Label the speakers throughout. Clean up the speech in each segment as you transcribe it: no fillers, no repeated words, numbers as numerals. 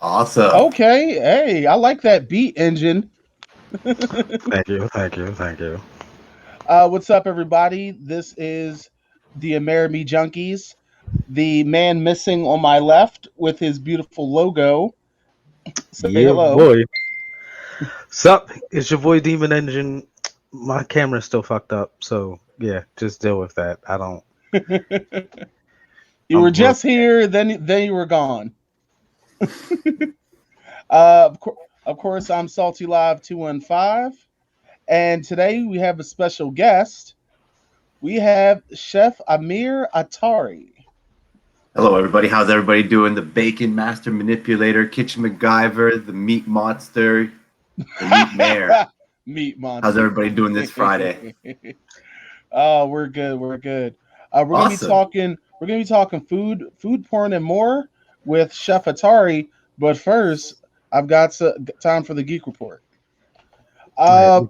Speaker 1: Awesome.
Speaker 2: Okay, hey, I like that beat engine.
Speaker 3: Thank you.
Speaker 2: What's up, everybody? This is the Amerime Junkies. The man missing on my left with his beautiful logo. Say
Speaker 3: Yeah,
Speaker 2: hello.
Speaker 3: boy. Sup? It's your boy Demon Engine. My camera's still fucked up, so yeah, just deal with that. I don't.
Speaker 2: You were
Speaker 3: I'm broke.
Speaker 2: just here, then you were gone. Uh, of, cour- of course, I'm Salty Live 215, and today we have a special guest. We have Chef Ameer Atari.
Speaker 1: Hello, everybody. How's everybody doing? The Bacon Master Manipulator, Kitchen MacGyver, the Meat Monster, the Meat Mayor.
Speaker 2: Meat
Speaker 1: How's
Speaker 2: monster.
Speaker 1: everybody doing this Friday?
Speaker 2: Oh, we're good. We're good. We're gonna be
Speaker 1: Awesome.
Speaker 2: talking. We're gonna be talking food porn, and more with Chef Atari. But first, I've got time for the geek report.
Speaker 3: All right,
Speaker 2: Uh,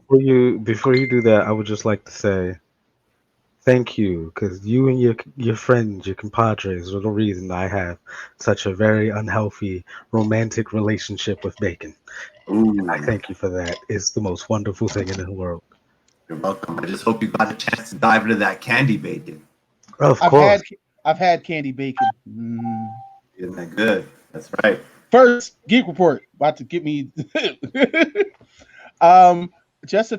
Speaker 3: before you do that, I would just like to say thank you, because you and your friends, your compadres, are the reason I have such a very unhealthy romantic relationship with bacon. And I
Speaker 1: Ooh,
Speaker 3: thank you for that. It's the most wonderful thing in the world.
Speaker 1: you're welcome. I just hope you got a chance to dive into that candy bacon.
Speaker 3: Of
Speaker 2: I've had
Speaker 3: course.
Speaker 2: I've had candy bacon. Mm.
Speaker 1: Isn't that good? That's right.
Speaker 2: First, geek report about to get me. um, just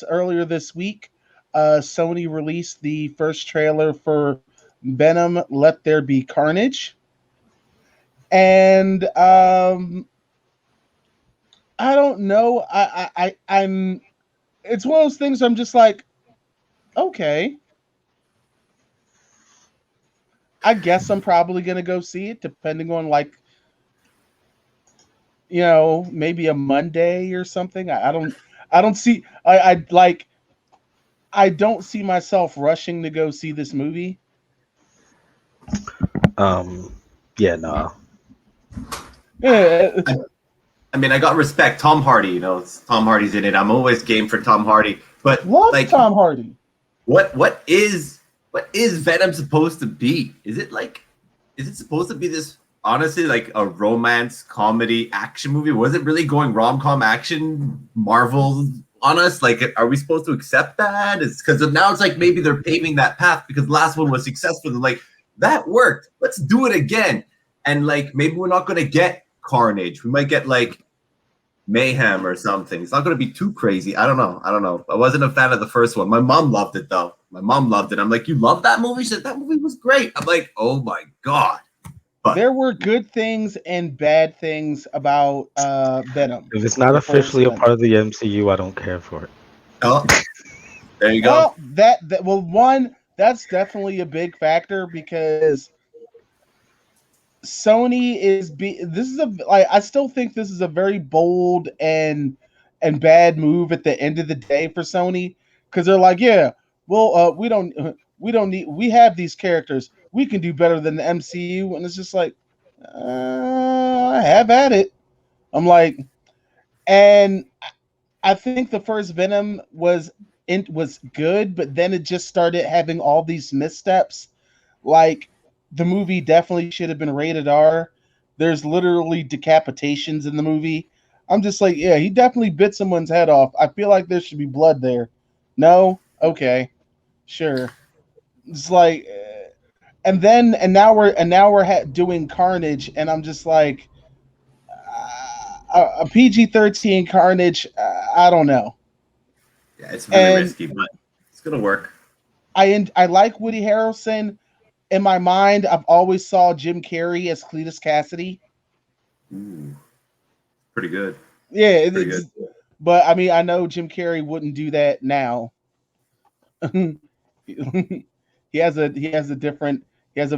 Speaker 2: earlier this week, Sony released the first trailer for Venom: Let There Be Carnage, and I don't know. I'm. It's one of those things. I'm just like, okay, I guess I'm probably gonna go see it, depending on like maybe a Monday or something. I don't see. I like. I don't see myself rushing to go see this movie.
Speaker 3: Um, yeah, no.
Speaker 2: Yeah,
Speaker 1: I, I mean, I got respect. Tom Hardy, Tom Hardy's in it. I'm always game for Tom Hardy. But
Speaker 2: love
Speaker 1: like,
Speaker 2: Tom Hardy.
Speaker 1: what what is what is Venom supposed to be? Is it supposed to be this honestly like a romance comedy action movie? Was it really going rom com action Marvel on us? Like, are we supposed to accept that? It's because now it's like maybe they're paving that path because the last one was successful. They're like, that worked. Let's do it again. And like maybe we're not gonna get Carnage. We might get like mayhem or something. It's not going to be too crazy. I don't know. I don't know. I wasn't a fan of the first one. My mom loved it though. My mom loved it. I'm like, you love that movie? She said that movie was great. I'm like, oh my god. But
Speaker 2: There were good things and bad things about Venom,
Speaker 3: If it's not
Speaker 2: the first
Speaker 3: officially a part
Speaker 2: Venom.
Speaker 3: of the MCU, I don't care for it.
Speaker 1: oh, there you go.
Speaker 2: Well, one that's definitely a big factor because Sony is this is a like I still think this is a very bold and bad move at the end of the day for Sony because they're like, yeah, well, we don't need we have these characters, we can do better than the MCU, and it's just like, have at it. I'm like, and I think the first Venom was good, but then it just started having all these missteps. Like the movie definitely should have been rated R. There's literally decapitations in the movie. I'm just like, yeah, he definitely bit someone's head off. I feel like there should be blood there. No, okay, sure. It's like, and now we're doing Carnage, and I'm just like, a PG-13 Carnage. I don't know.
Speaker 1: Yeah, it's really
Speaker 2: And
Speaker 1: risky, but it's gonna work.
Speaker 2: I like Woody Harrelson. In my mind, I've always saw Jim Carrey as Cletus Cassidy.
Speaker 1: Ooh, pretty good.
Speaker 2: Yeah,
Speaker 1: Pretty good.
Speaker 2: but I mean, I know Jim Carrey wouldn't do that now. He has a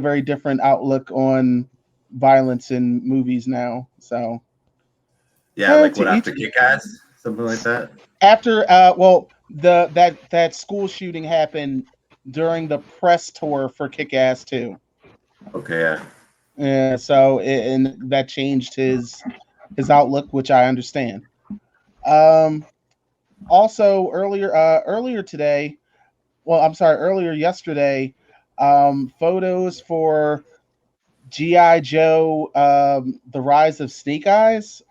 Speaker 2: very different outlook on violence in movies now. So
Speaker 1: Yeah, like
Speaker 2: to
Speaker 1: what
Speaker 2: each
Speaker 1: after Kick Ass, something like that.
Speaker 2: after well that school shooting happened during the press tour for Kick Ass 2.
Speaker 1: Okay, yeah.
Speaker 2: Yeah, so and that changed his outlook, which I understand. Um, Also earlier today, well, I'm sorry, earlier yesterday, photos for GI Joe, The Rise of Snake Eyes.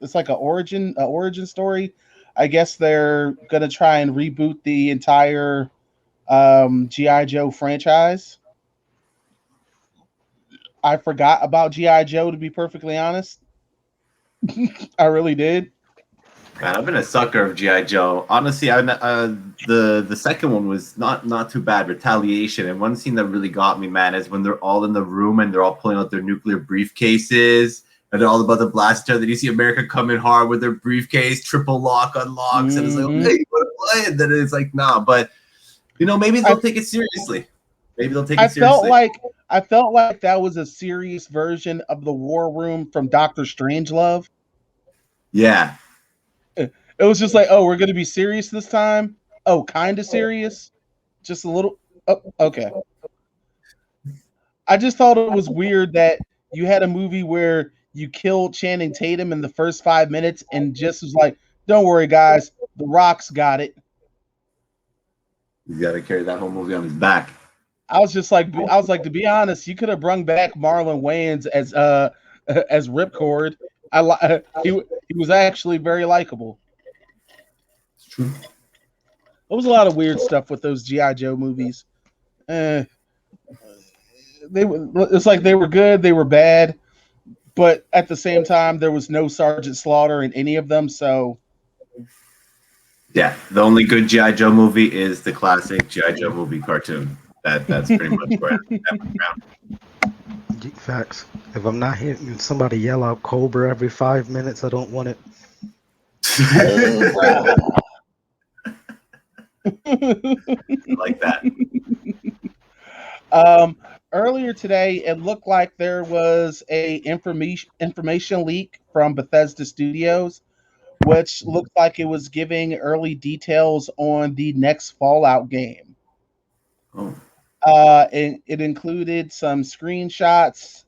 Speaker 2: It's like a origin story. I guess they're gonna try and reboot the entire GI Joe franchise. I forgot about GI Joe, to be perfectly honest. I really did.
Speaker 1: Man, I've been a sucker of GI Joe. Honestly, the second one was not too bad. Retaliation, and one scene that really got me, man, is when they're all in the room and they're all pulling out their nuclear briefcases, and they're all about to blast each other. Then you see America coming hard with their briefcase, triple lock unlocks, and it's like, okay, you want to play? And then it's like, nah. But maybe they'll take it seriously. Maybe they'll take it seriously.
Speaker 2: I felt like that was a serious version of the War Room from Doctor Strangelove.
Speaker 1: Yeah.
Speaker 2: It was just like, oh, we're going to be serious this time. Oh, kind of serious. Just a little. Oh, okay. I just thought it was weird that you had a movie where you killed Channing Tatum in the first 5 minutes and just was like, don't worry, guys. The Rock's got it.
Speaker 1: He's got to carry that whole movie on his back.
Speaker 2: I was like, to be honest, you could have brung back Marlon Wayans as Ripcord. He was actually very likable.
Speaker 1: It's true.
Speaker 2: There was a lot of weird stuff with those GI Joe movies. It's like they were good, they were bad, but at the same time, there was no Sergeant Slaughter in any of them. So,
Speaker 1: yeah, the only good GI Joe movie is the classic GI Joe movie cartoon. That's pretty much where I'm at.
Speaker 3: Facts. If I'm not hearing somebody yell out Cobra every 5 minutes, I don't want it.
Speaker 1: Like that.
Speaker 2: Earlier today, it looked like there was a information leak from Bethesda Studios, which looked like it was giving early details on the next Fallout game.
Speaker 1: Oh.
Speaker 2: It included some screenshots,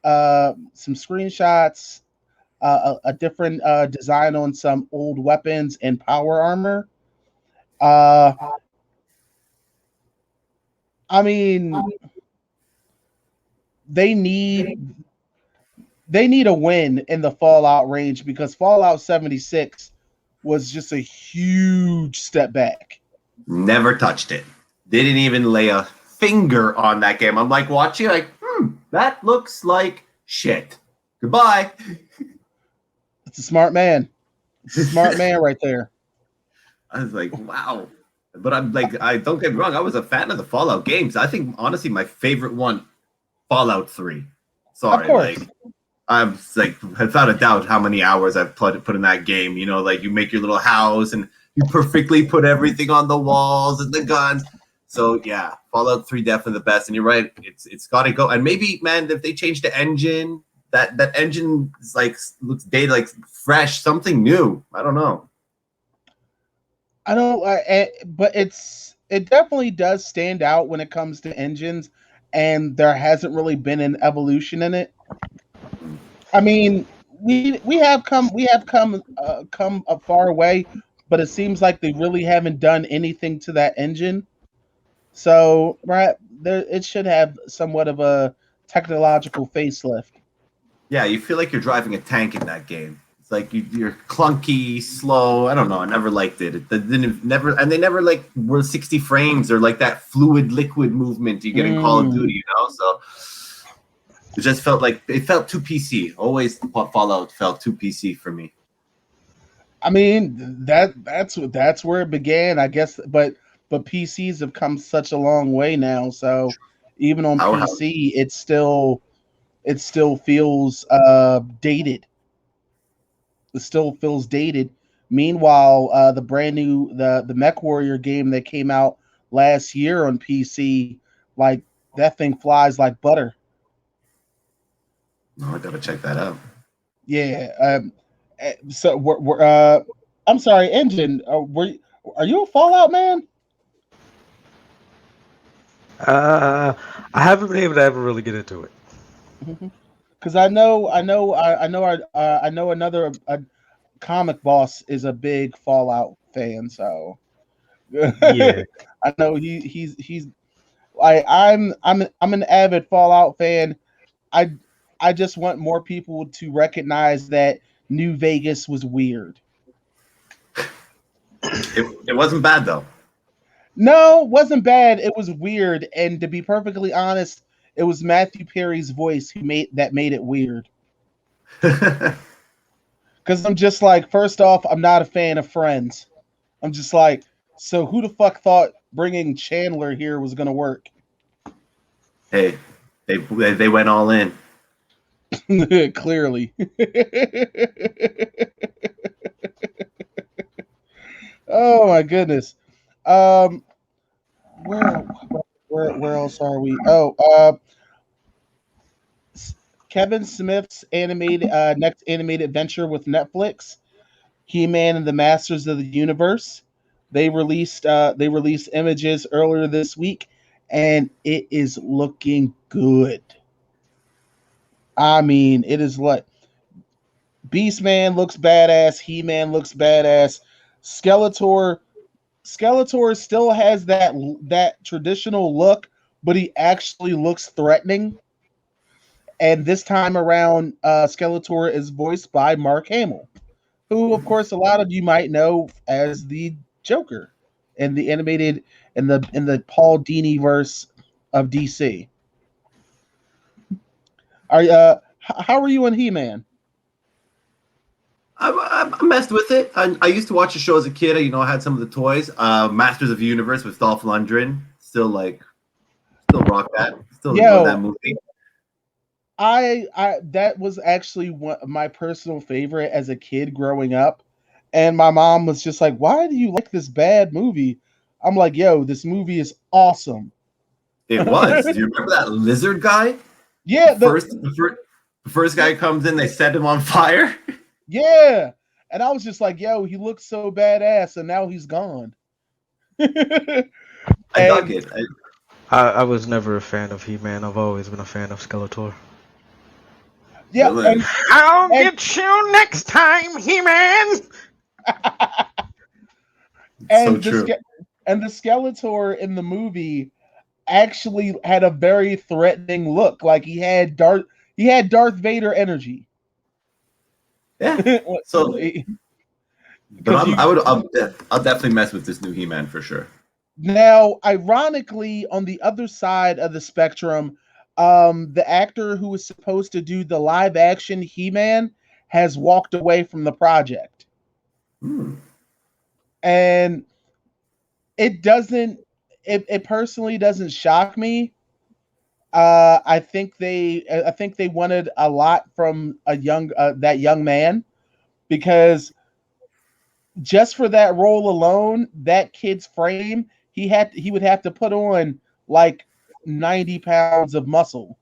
Speaker 2: a different design on some old weapons and power armor. I mean, they need a win in the Fallout range because Fallout 76 was just a huge step back.
Speaker 1: Never touched it. Didn't even lay a finger on that game. I'm like watching, like, that looks like shit. Goodbye.
Speaker 2: It's a smart man. It's a smart man right there.
Speaker 1: I was like, wow. But I'm like, I don't get me wrong. I was a fan of the Fallout games. I think honestly, my favorite one, Fallout 3. Sorry,
Speaker 2: of course.
Speaker 1: like I'm like without a doubt how many hours I've put in that game. Like you make your little house and you perfectly put everything on the walls and the guns. So yeah, Fallout 3 definitely the best. And you're right, it's got to go. And maybe, man, if they change the engine, that engine is like looks dated, like fresh, something new. I don't know.
Speaker 2: I don't, but it definitely does stand out when it comes to engines, and there hasn't really been an evolution in it. I mean, we have come a far way, but it seems like they really haven't done anything to that engine. So, right there, it should have somewhat of a technological facelift.
Speaker 1: Yeah, you feel like you're driving a tank in that game. It's like you're clunky, slow. I don't know. I never liked it. They never like were 60 frames or like that fluid liquid movement you get in Call of Duty. So it just felt like it felt too PC. Always Fallout felt too PC for me.
Speaker 2: I mean, that's where it began, I guess. But PCs have come such a long way now. So even on PC, it still feels dated. It still feels dated. Meanwhile, the brand new the Mech Warrior game that came out last year on PC, like that thing flies like butter.
Speaker 1: Oh, I gotta check that out.
Speaker 2: Yeah. So I'm sorry, Engine. Are you a Fallout man?
Speaker 3: I haven't been able to ever really get into it.
Speaker 2: Because I know another comic boss is a big Fallout fan. So
Speaker 3: Yeah,
Speaker 2: I know he's I'm an avid Fallout fan. I just want more people to recognize that New Vegas was weird.
Speaker 1: It wasn't bad though.
Speaker 2: No, it wasn't bad. It was weird, and to be perfectly honest, it was Matthew Perry's voice who made it weird. Because I'm just like, first off, I'm not a fan of Friends. I'm just like, so who the fuck thought bringing Chandler here was gonna work?
Speaker 1: Hey, they went all in.
Speaker 2: Clearly. Oh my goodness. Um, where where else are we? Oh, Kevin Smith's animated next animated venture with Netflix, He-Man and the Masters of the Universe. They released images earlier this week, and it is looking good. I mean, it is like Beastman looks badass, He-Man looks badass, Skeletor Skeletor still has that traditional look, but he actually looks threatening. And this time around, Skeletor is voiced by Mark Hamill, who, of course, a lot of you might know as the Joker in the animated in the Paul Dini verse of DC. How are you in He-Man?
Speaker 1: I messed with it. I used to watch the show as a kid. I had some of the toys. Masters of the Universe with Dolph Lundgren. Still rock that. Still enjoy that movie.
Speaker 2: I that was actually my personal favorite as a kid growing up, and my mom was just like, "Why do you like this bad movie?" I'm like, "Yo, this movie is awesome."
Speaker 1: It was. Do you remember that lizard guy?
Speaker 2: Yeah,
Speaker 1: the first guy comes in, they set him on fire.
Speaker 2: Yeah, and I was just like, "Yo, he looks so badass," and now he's gone.
Speaker 1: I dug it.
Speaker 3: I was never a fan of He-Man. I've always been a fan of Skeletor.
Speaker 2: Yeah,
Speaker 3: I'll get you next time, He-Man.
Speaker 2: And
Speaker 1: so true.
Speaker 2: And the Skeletor in the movie actually had a very threatening look. Like he had Darth Vader energy.
Speaker 1: Yeah. So, but I'll definitely mess with this new He-Man for sure.
Speaker 2: Now, ironically, on the other side of the spectrum, the actor who was supposed to do the live action He-Man has walked away from the project. And it personally doesn't shock me. I think they wanted a lot from that young man, because just for that role alone, that kid's frame, he would have to put on like 90 pounds of muscle.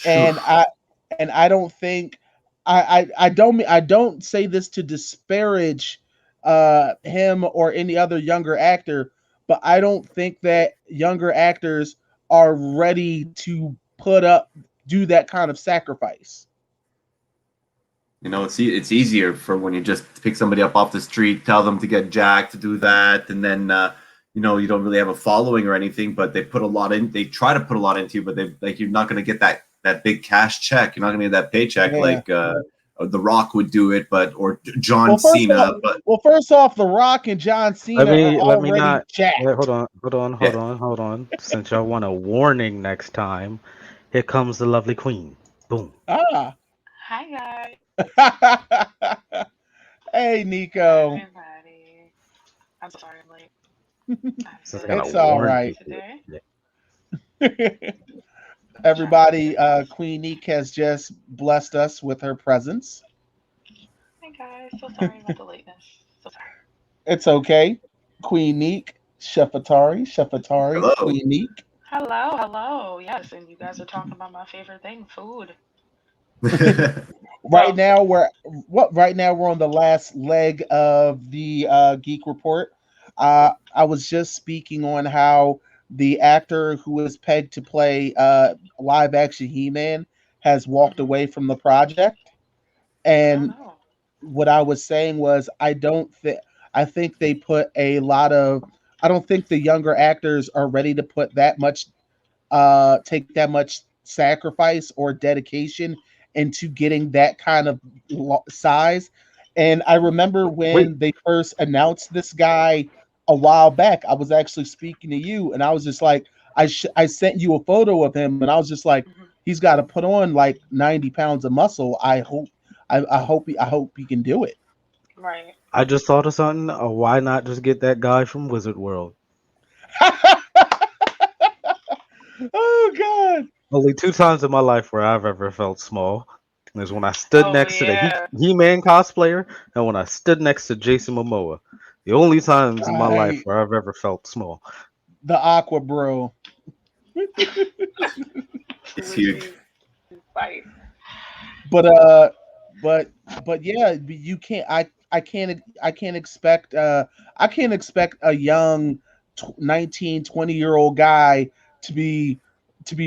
Speaker 2: And I don't think I don't say this to disparage him or any other younger actor, but I don't think that younger actors are ready to do that kind of sacrifice.
Speaker 1: It's easier for when you just pick somebody up off the street, tell them to get jacked to do that, and then you don't really have a following or anything, but they put a lot in. They try to put a lot into you, but you're not going to get that big cash check. You're not going to get that paycheck like The Rock would do it, or John Cena.
Speaker 2: First off, The Rock and John Cena are already jacked.
Speaker 3: Wait, hold on. Since y'all want a warning next time, here comes the lovely queen. Boom.
Speaker 4: Hi guys.
Speaker 2: Hey, Nico.
Speaker 4: Hi, everybody. I'm so sorry I'm late.
Speaker 2: It's all right. Everybody, Queen Neek has just blessed us with her presence.
Speaker 4: Hey guys, so sorry about the lateness. So sorry.
Speaker 2: It's okay. Queen Neek, Chef Atari,
Speaker 1: Hello.
Speaker 2: Queen Neek.
Speaker 4: Hello. Yes, and you guys are talking about my favorite thing, food.
Speaker 2: Right now we're on the last leg of the Geek Report. I was just speaking on how the actor who was pegged to play live action He-Man has walked away from the project. And what I was saying was I think they put a lot of I don't think the younger actors are ready to put that much take that much sacrifice or dedication into getting that kind of size. And I remember
Speaker 3: Wait,
Speaker 2: when they first announced this guy a while back, I was actually speaking to you, and I was just like, I sent you a photo of him, and I was just like,
Speaker 4: Mhm.
Speaker 2: he's got to put on like 90 pounds of muscle. I hope he can do it.
Speaker 4: Right.
Speaker 3: I just thought of something. Why not just get that guy from Wizard World?
Speaker 2: Oh God.
Speaker 3: Only two times in my life where I've ever felt small is when I stood
Speaker 4: Oh
Speaker 3: next to the
Speaker 4: yeah.
Speaker 3: He-Man cosplayer and when I stood next to Jason Momoa. The only times in my life
Speaker 2: Right.
Speaker 3: where I've ever felt small.
Speaker 2: The Aqua Bro.
Speaker 1: He's huge.
Speaker 4: Fight.
Speaker 2: But but but yeah, you can't I can't expect I can't expect a young 19, 20-year-old guy to be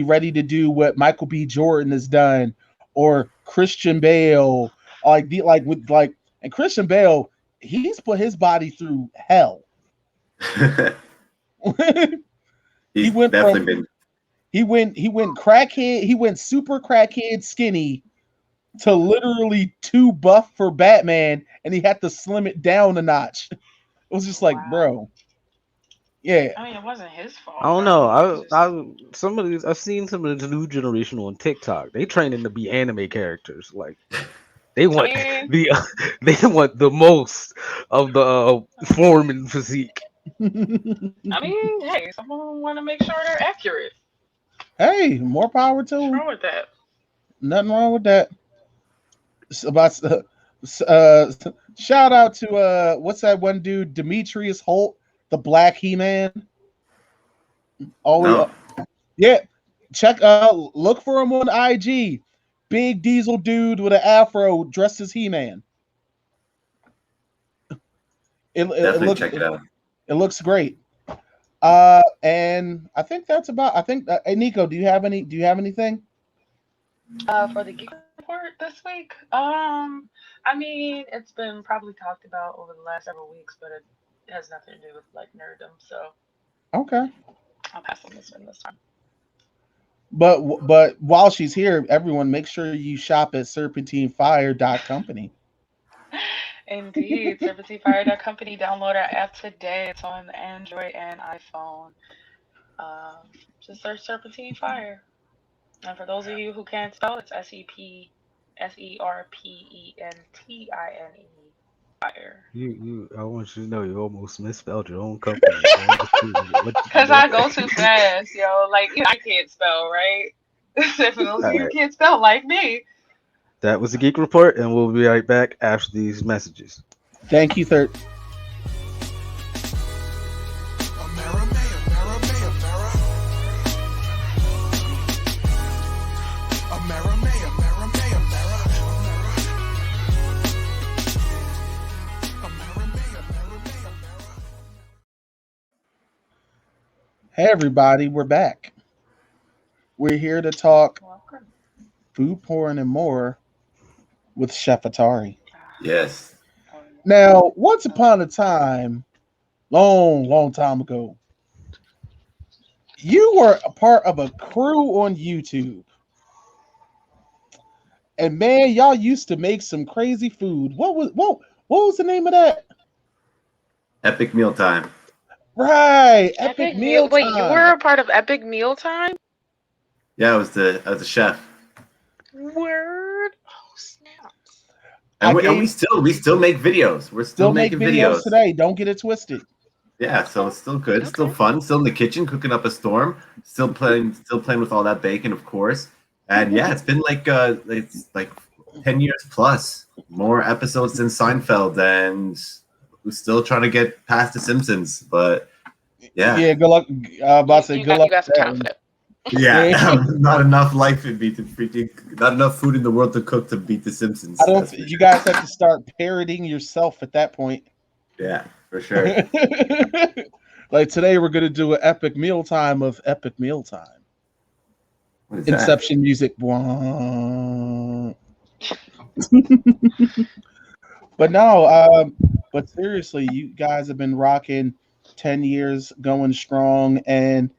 Speaker 2: ready to do what Michael B. Jordan has done or Christian Bale, like with like, and Christian Bale, he's put his body through hell. he
Speaker 1: He's
Speaker 2: went
Speaker 1: definitely
Speaker 2: from
Speaker 1: been.
Speaker 2: he went crackhead, he went super crackhead skinny to literally too buff for Batman, and he had to slim it down a notch. It was just like,
Speaker 4: Wow.
Speaker 2: bro, yeah.
Speaker 4: I mean, it wasn't his
Speaker 3: I
Speaker 4: fault,
Speaker 3: don't
Speaker 4: right?
Speaker 3: know.
Speaker 4: It's just
Speaker 3: Some of these I've seen some of the new generation on TikTok. They training to be anime characters. Like they
Speaker 4: I
Speaker 3: want
Speaker 4: mean,
Speaker 3: the they want the most of the form and physique.
Speaker 4: hey, someone want to make sure they're accurate.
Speaker 2: Hey, more power to
Speaker 4: What's
Speaker 2: him.
Speaker 4: wrong with that?
Speaker 2: Nothing wrong with that. About uh, shout out to what's that one dude, Demetrius Holt, the Black He-Man. Always,
Speaker 1: No.
Speaker 2: yeah. Check look for him on IG. Big diesel dude with an afro dressed as He-Man. It
Speaker 1: Definitely
Speaker 2: looks
Speaker 1: check it out.
Speaker 2: it looks great. And I think that's about. I think. Hey, Nico, Do you have anything?
Speaker 4: For the geek report this week, I mean, it's been probably talked about over the last several weeks, but it has nothing to do with like nerddom, so
Speaker 2: Okay.
Speaker 4: I'll pass on this one this time.
Speaker 2: But while she's here, everyone make sure you shop at serpentinefire.company.
Speaker 4: Indeed, serpentinefire.company. Download our app today. It's on Android and iPhone. Just search Serpentine Fire. And for those of you who can't spell, it's SERPENTINE Fire.
Speaker 3: I want you to know you almost misspelled your own company. So I'm just kidding. What you
Speaker 4: Cause
Speaker 3: do
Speaker 4: I go
Speaker 3: that?
Speaker 4: too fast, yo. Like I can't spell, right? So for those
Speaker 3: All
Speaker 4: of you who
Speaker 3: right.
Speaker 4: can't spell like me,
Speaker 3: That was the Geek Report, and we'll be right back after these messages.
Speaker 2: Thank you, third. Hey everybody, we're back. We're here to talk
Speaker 4: welcome.
Speaker 2: food porn and more with Chef Atari.
Speaker 1: Yes.
Speaker 4: Oh, yeah.
Speaker 2: Now, once upon a time, long time ago, you were a part of a crew on YouTube. And man, y'all used to make some crazy food. What was the name of that?
Speaker 1: Epic meal time.
Speaker 2: Right, Epic
Speaker 4: Epic Meal.
Speaker 2: Meal
Speaker 4: Wait, you were
Speaker 2: Time.
Speaker 4: a part of Epic Meal Time?
Speaker 1: Yeah, I was a chef.
Speaker 4: Word. Oh snap.
Speaker 2: I
Speaker 1: And
Speaker 2: gave
Speaker 1: we still make videos. We're still
Speaker 2: still make
Speaker 1: making
Speaker 2: videos
Speaker 1: videos.
Speaker 2: today. Don't get it twisted.
Speaker 1: Yeah, so
Speaker 4: Okay.
Speaker 1: it's still good, it's still
Speaker 4: Okay.
Speaker 1: fun, still in the kitchen cooking up a storm, still playing with all that bacon, of course. And yeah, it's been it's like 10 years plus, more episodes than Seinfeld, and we're still trying to get past The Simpsons. But yeah,
Speaker 2: Yeah, good luck. About to say good luck
Speaker 4: You got
Speaker 2: with
Speaker 4: some
Speaker 2: that
Speaker 4: time for
Speaker 2: one.
Speaker 4: that.
Speaker 1: yeah, not enough life in me to freaking, not enough food in the world to cook to beat The Simpsons.
Speaker 2: I don't.
Speaker 1: That's for
Speaker 2: You
Speaker 1: sure.
Speaker 2: guys have to start parodying yourself at that point.
Speaker 1: Yeah, for sure.
Speaker 2: Like today, we're gonna do an epic meal time of epic meal time.
Speaker 1: What is that?
Speaker 2: Inception music. But no, but seriously, you guys have been rocking 10 years going strong. And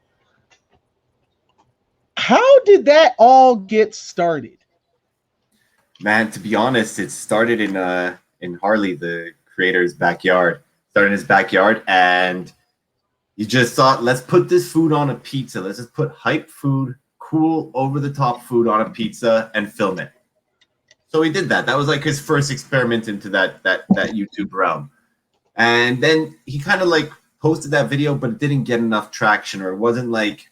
Speaker 2: How did that all get started?
Speaker 1: Man, to be honest, it started in Harley, the creator's backyard. Started in his backyard, and he just thought, let's put this food on a pizza. Let's just put hype food, cool, over-the-top food on a pizza and film it. So he did that. That was like his first experiment into that YouTube realm. And then he kind of like posted that video, but it didn't get enough traction, or it wasn't like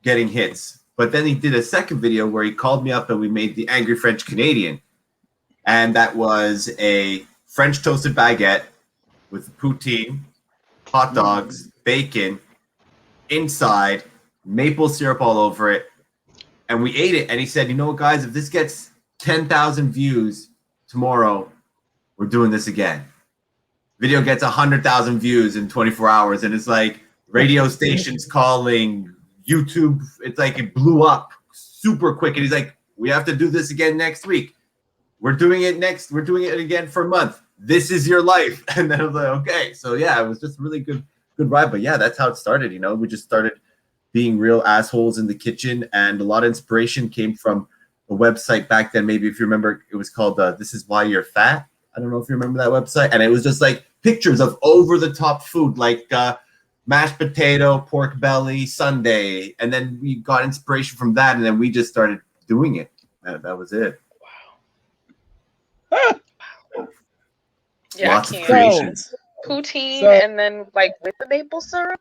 Speaker 1: getting hits. But then he did a second video where he called me up and we made the Angry French Canadian. And that was a French toasted baguette with poutine, hot dogs, bacon, inside, maple syrup all over it. And we ate it. And he said, you know what, guys, if this gets 10,000 views tomorrow, we're doing this again. Video gets 100,000 views in 24 hours. And it's like radio stations calling, YouTube. It's like it blew up super quick. And he's like, we have to do this again next week. We're doing it next. We're doing it again for a month. This is your life. And then I was like, okay. So yeah, it was just really good ride. But yeah, that's how it started. You know, we just started being real assholes in the kitchen, and a lot of inspiration came from a website back then. Maybe if you remember, it was called This Is Why You're Fat. I don't know if you remember that website. And it was just like pictures of over-the-top food, like mashed potato, pork belly, sundae. And then we got inspiration from that, and then we just started doing it. That was it.
Speaker 4: Yeah,
Speaker 1: Lots
Speaker 4: I
Speaker 1: of
Speaker 4: can't.
Speaker 1: creations.
Speaker 4: Poutine,
Speaker 2: So-
Speaker 4: and then like with the maple syrup.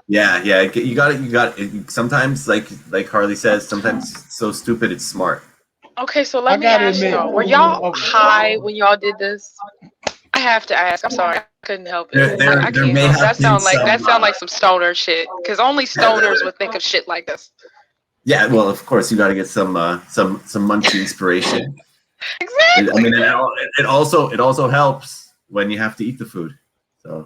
Speaker 1: Yeah, you got it. Sometimes, like Harley says, sometimes it's so stupid it's smart.
Speaker 4: Okay, so
Speaker 2: I
Speaker 4: let me
Speaker 2: gotta
Speaker 4: ask
Speaker 2: admit-
Speaker 4: y'all: were y'all
Speaker 2: Oh.
Speaker 4: high when y'all did this? I have to ask. I'm sorry, I couldn't help it.
Speaker 1: There
Speaker 4: I can't
Speaker 1: may
Speaker 4: help.
Speaker 1: have
Speaker 4: That
Speaker 1: been
Speaker 4: sound like some stoner shit. Because only stoners would think of shit like this.
Speaker 1: Yeah, well, of course, you got to get some munchy inspiration.
Speaker 4: Exactly.
Speaker 1: I mean, it also helps when you have to eat the food. So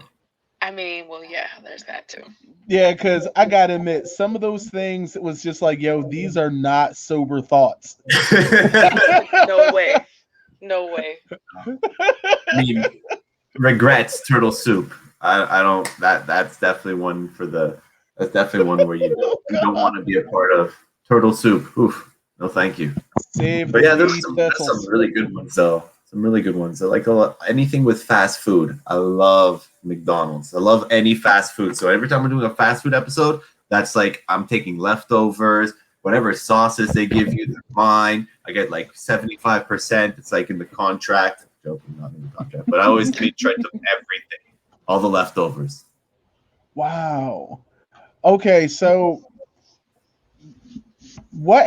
Speaker 4: I mean, well, yeah, there's that too.
Speaker 2: Yeah, because I gotta admit, some of those things, it was just like, yo, these are not sober thoughts.
Speaker 4: No way. No way.
Speaker 1: I mean, regrets turtle soup. I don't. That's definitely one for the. That's definitely one where you don't want to be a part of. Turtle soup. Oof. No, thank you.
Speaker 2: Save
Speaker 1: But
Speaker 2: the
Speaker 1: yeah, there's
Speaker 2: beef
Speaker 1: some
Speaker 2: vessels.
Speaker 1: really good ones though. Some really good ones. I like anything with fast food. I love McDonald's. I love any fast food. So every time we're doing a fast food episode, that's like I'm taking leftovers, whatever sauces they give you, they're mine. I get like 75%. It's like in the contract. Joking, not in the contract, but I always try to everything, all the leftovers.
Speaker 2: Wow. Okay, so what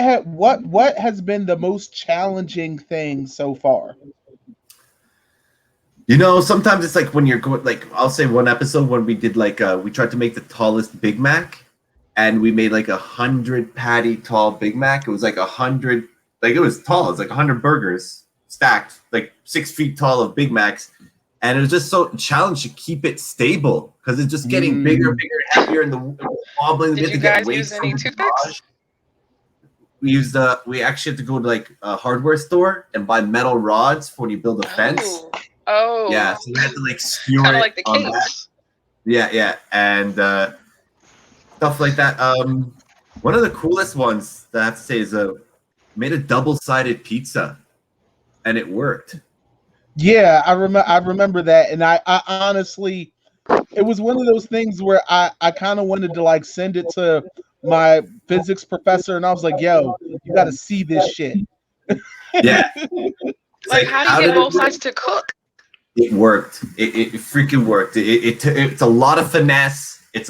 Speaker 2: has been the most challenging thing so far?
Speaker 1: You know, sometimes it's like when you're going, like I'll say one episode when we did like we tried to make the tallest Big Mac, and we made like 100 patty tall Big Mac. It was like 100, like it was tall. It's like 100 burgers stacked, like 6 feet tall of Big Macs, and it was just so challenged to keep it stable because it's just getting bigger, heavier, and the wobbling.
Speaker 4: Did you guys use any toothpicks?
Speaker 1: We actually had to go to like a hardware store and buy metal rods for when you build a fence.
Speaker 4: Oh.
Speaker 1: Yeah, so we had to like skewer
Speaker 4: Kind
Speaker 1: it
Speaker 4: of like the
Speaker 1: on that.
Speaker 4: cakes.
Speaker 1: Yeah, and stuff like that. One of the coolest ones that I have to say is made a double-sided pizza, and it worked.
Speaker 2: Yeah, I remember that, and I honestly, it was one of those things where I kind of wanted to like send it to my physics professor, and I was like, yo, you got to see this shit.
Speaker 1: Yeah,
Speaker 4: Like, how do you get both sides to cook?
Speaker 1: it worked. It freaking worked. It's a lot of finesse. It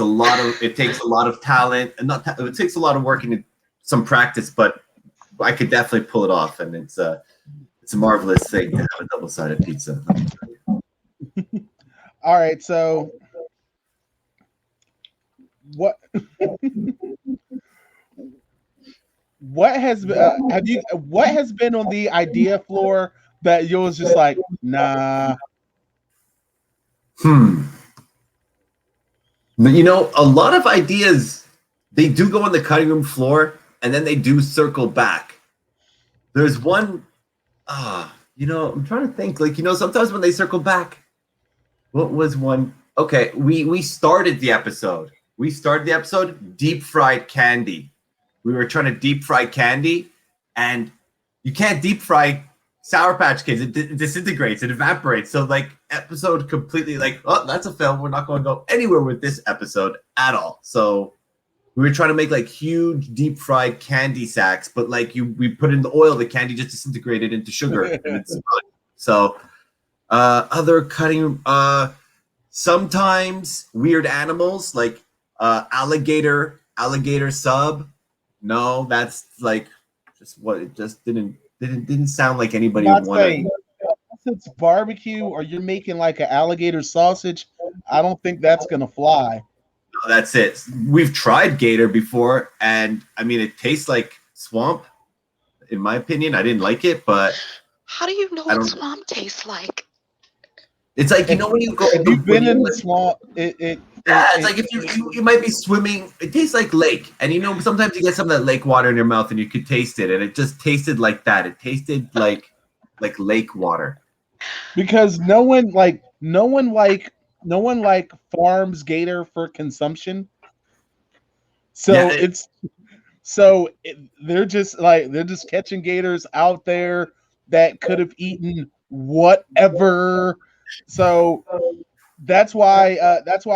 Speaker 1: takes a lot of talent, and it takes a lot of work and some practice, but I could definitely pull it off, and it's a marvelous thing to have a double-sided pizza.
Speaker 2: All right, so what what has been on the idea floor that you was just like, nah?
Speaker 1: You know, a lot of ideas, they do go on the cutting room floor, and then they do circle back. There's one, I'm trying to think. Like, sometimes when they circle back, what was one? Okay, we started the episode. Deep fried candy. we were trying to deep fry candy, and you can't deep fry Sour Patch Kids. It disintegrates, it evaporates. So like episode completely like, oh, that's a film. We're not going to go anywhere with this episode at all. So we were trying to make like huge deep fried candy sacks, but like we put in the oil, the candy just disintegrated into sugar. And it's so other cutting sometimes weird animals like alligator sub. No, that's like just what it just didn't sound like anybody would want to.
Speaker 2: Unless it's barbecue or you're making like an alligator sausage, I don't think that's gonna fly.
Speaker 1: No, that's it. We've tried gator before, and I mean it tastes like swamp. In my opinion, I didn't like it, but
Speaker 5: how do you know what swamp tastes like?
Speaker 1: It's like, you know, when you go,
Speaker 2: if you've been in the swamp, it's
Speaker 1: like if you might be swimming. It tastes like lake, and you know sometimes you get some of that lake water in your mouth, and you could taste it, and it just tasted like that. It tasted like lake water.
Speaker 2: Because no one farms gator for consumption. So
Speaker 1: Yeah,
Speaker 2: they're just catching gators out there that could have eaten whatever. So that's why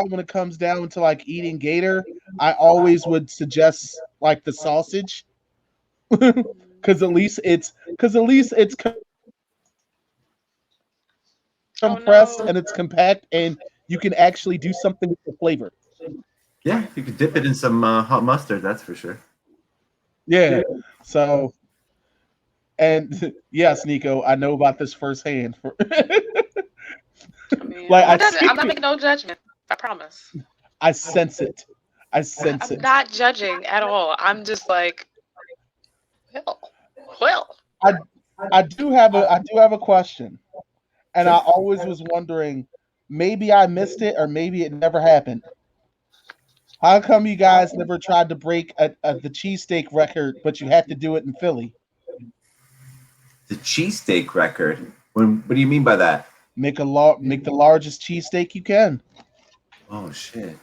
Speaker 2: when it comes down to like eating gator, I always would suggest like the sausage, because at least it's compressed and it's compact, and you can actually do something with the flavor.
Speaker 1: Yeah, you could dip it in some hot mustard. That's for sure.
Speaker 2: Yeah. So, and yes, Nico, I know about this firsthand.
Speaker 5: I mean, I'm not making no judgment. I promise.
Speaker 2: I sense it. I'm
Speaker 5: not judging at all. I'm just like, well.
Speaker 2: I do have a question, and I always was wondering, maybe I missed it or maybe it never happened. How come you guys never tried to break the cheesesteak record, but you had to do it in Philly?
Speaker 1: The cheesesteak record? What do you mean by that?
Speaker 2: Make the largest cheesesteak you can.
Speaker 1: Oh shit!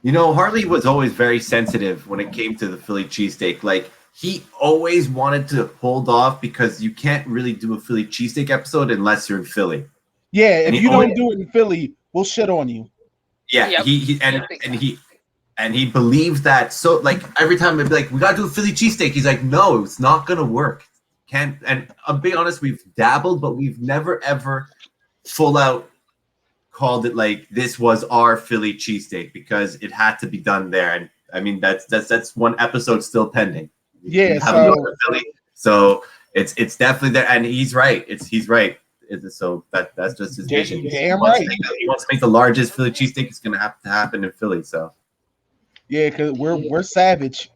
Speaker 1: You know, Harley was always very sensitive when it came to the Philly cheesesteak. Like he always wanted to hold off because you can't really do a Philly cheesesteak episode unless you're in Philly.
Speaker 2: Yeah, if you don't do it in Philly, we'll shit on you.
Speaker 1: Yeah, yep. he believes that. So like every time they'd be like, "We gotta do a Philly cheesesteak," he's like, "No, it's not gonna work." Can't. And I'll be honest, we've dabbled, but we've never ever full out called it like this was our Philly cheesesteak because it had to be done there. And I mean that's one episode still pending.
Speaker 2: Yeah,
Speaker 1: so it's definitely there, and he's right. He's right. So that's just his vision.
Speaker 2: Damn right.
Speaker 1: He wants to make the largest Philly cheesesteak. It's gonna have to happen in Philly. So
Speaker 2: yeah, because we're savage.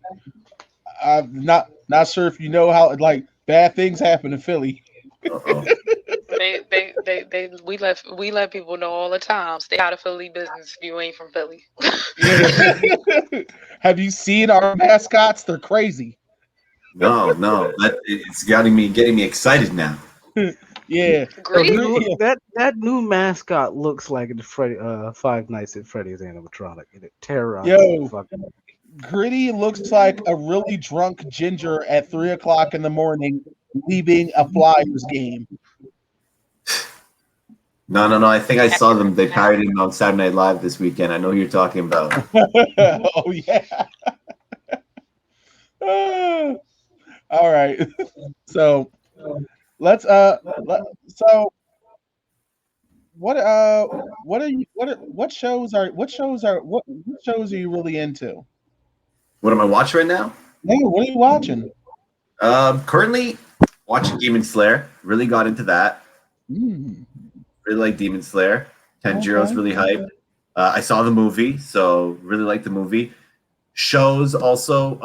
Speaker 2: I'm not sure if you know how like bad things happen in Philly.
Speaker 5: We let people know all the time. Stay out of Philly business if you ain't from Philly.
Speaker 2: Have you seen our mascots? They're crazy.
Speaker 1: No, it's getting me excited now.
Speaker 2: Yeah,
Speaker 3: that new mascot looks like the Five Nights at Freddy's animatronic, and it terrorizes.
Speaker 2: Gritty looks like a really drunk ginger at 3:00 in the morning, leaving a Flyers game.
Speaker 1: No. I think I saw them. They parodied him on Saturday Night Live this weekend. I know who you're talking about.
Speaker 2: Oh yeah. All right. So let's what shows are you really into?
Speaker 1: What am I watching right now?
Speaker 2: Hey, what are you watching?
Speaker 1: Currently watching Demon Slayer. Really got into that. Really like Demon Slayer. Tanjiro's really hyped. I saw the movie, so really like the movie. Shows also.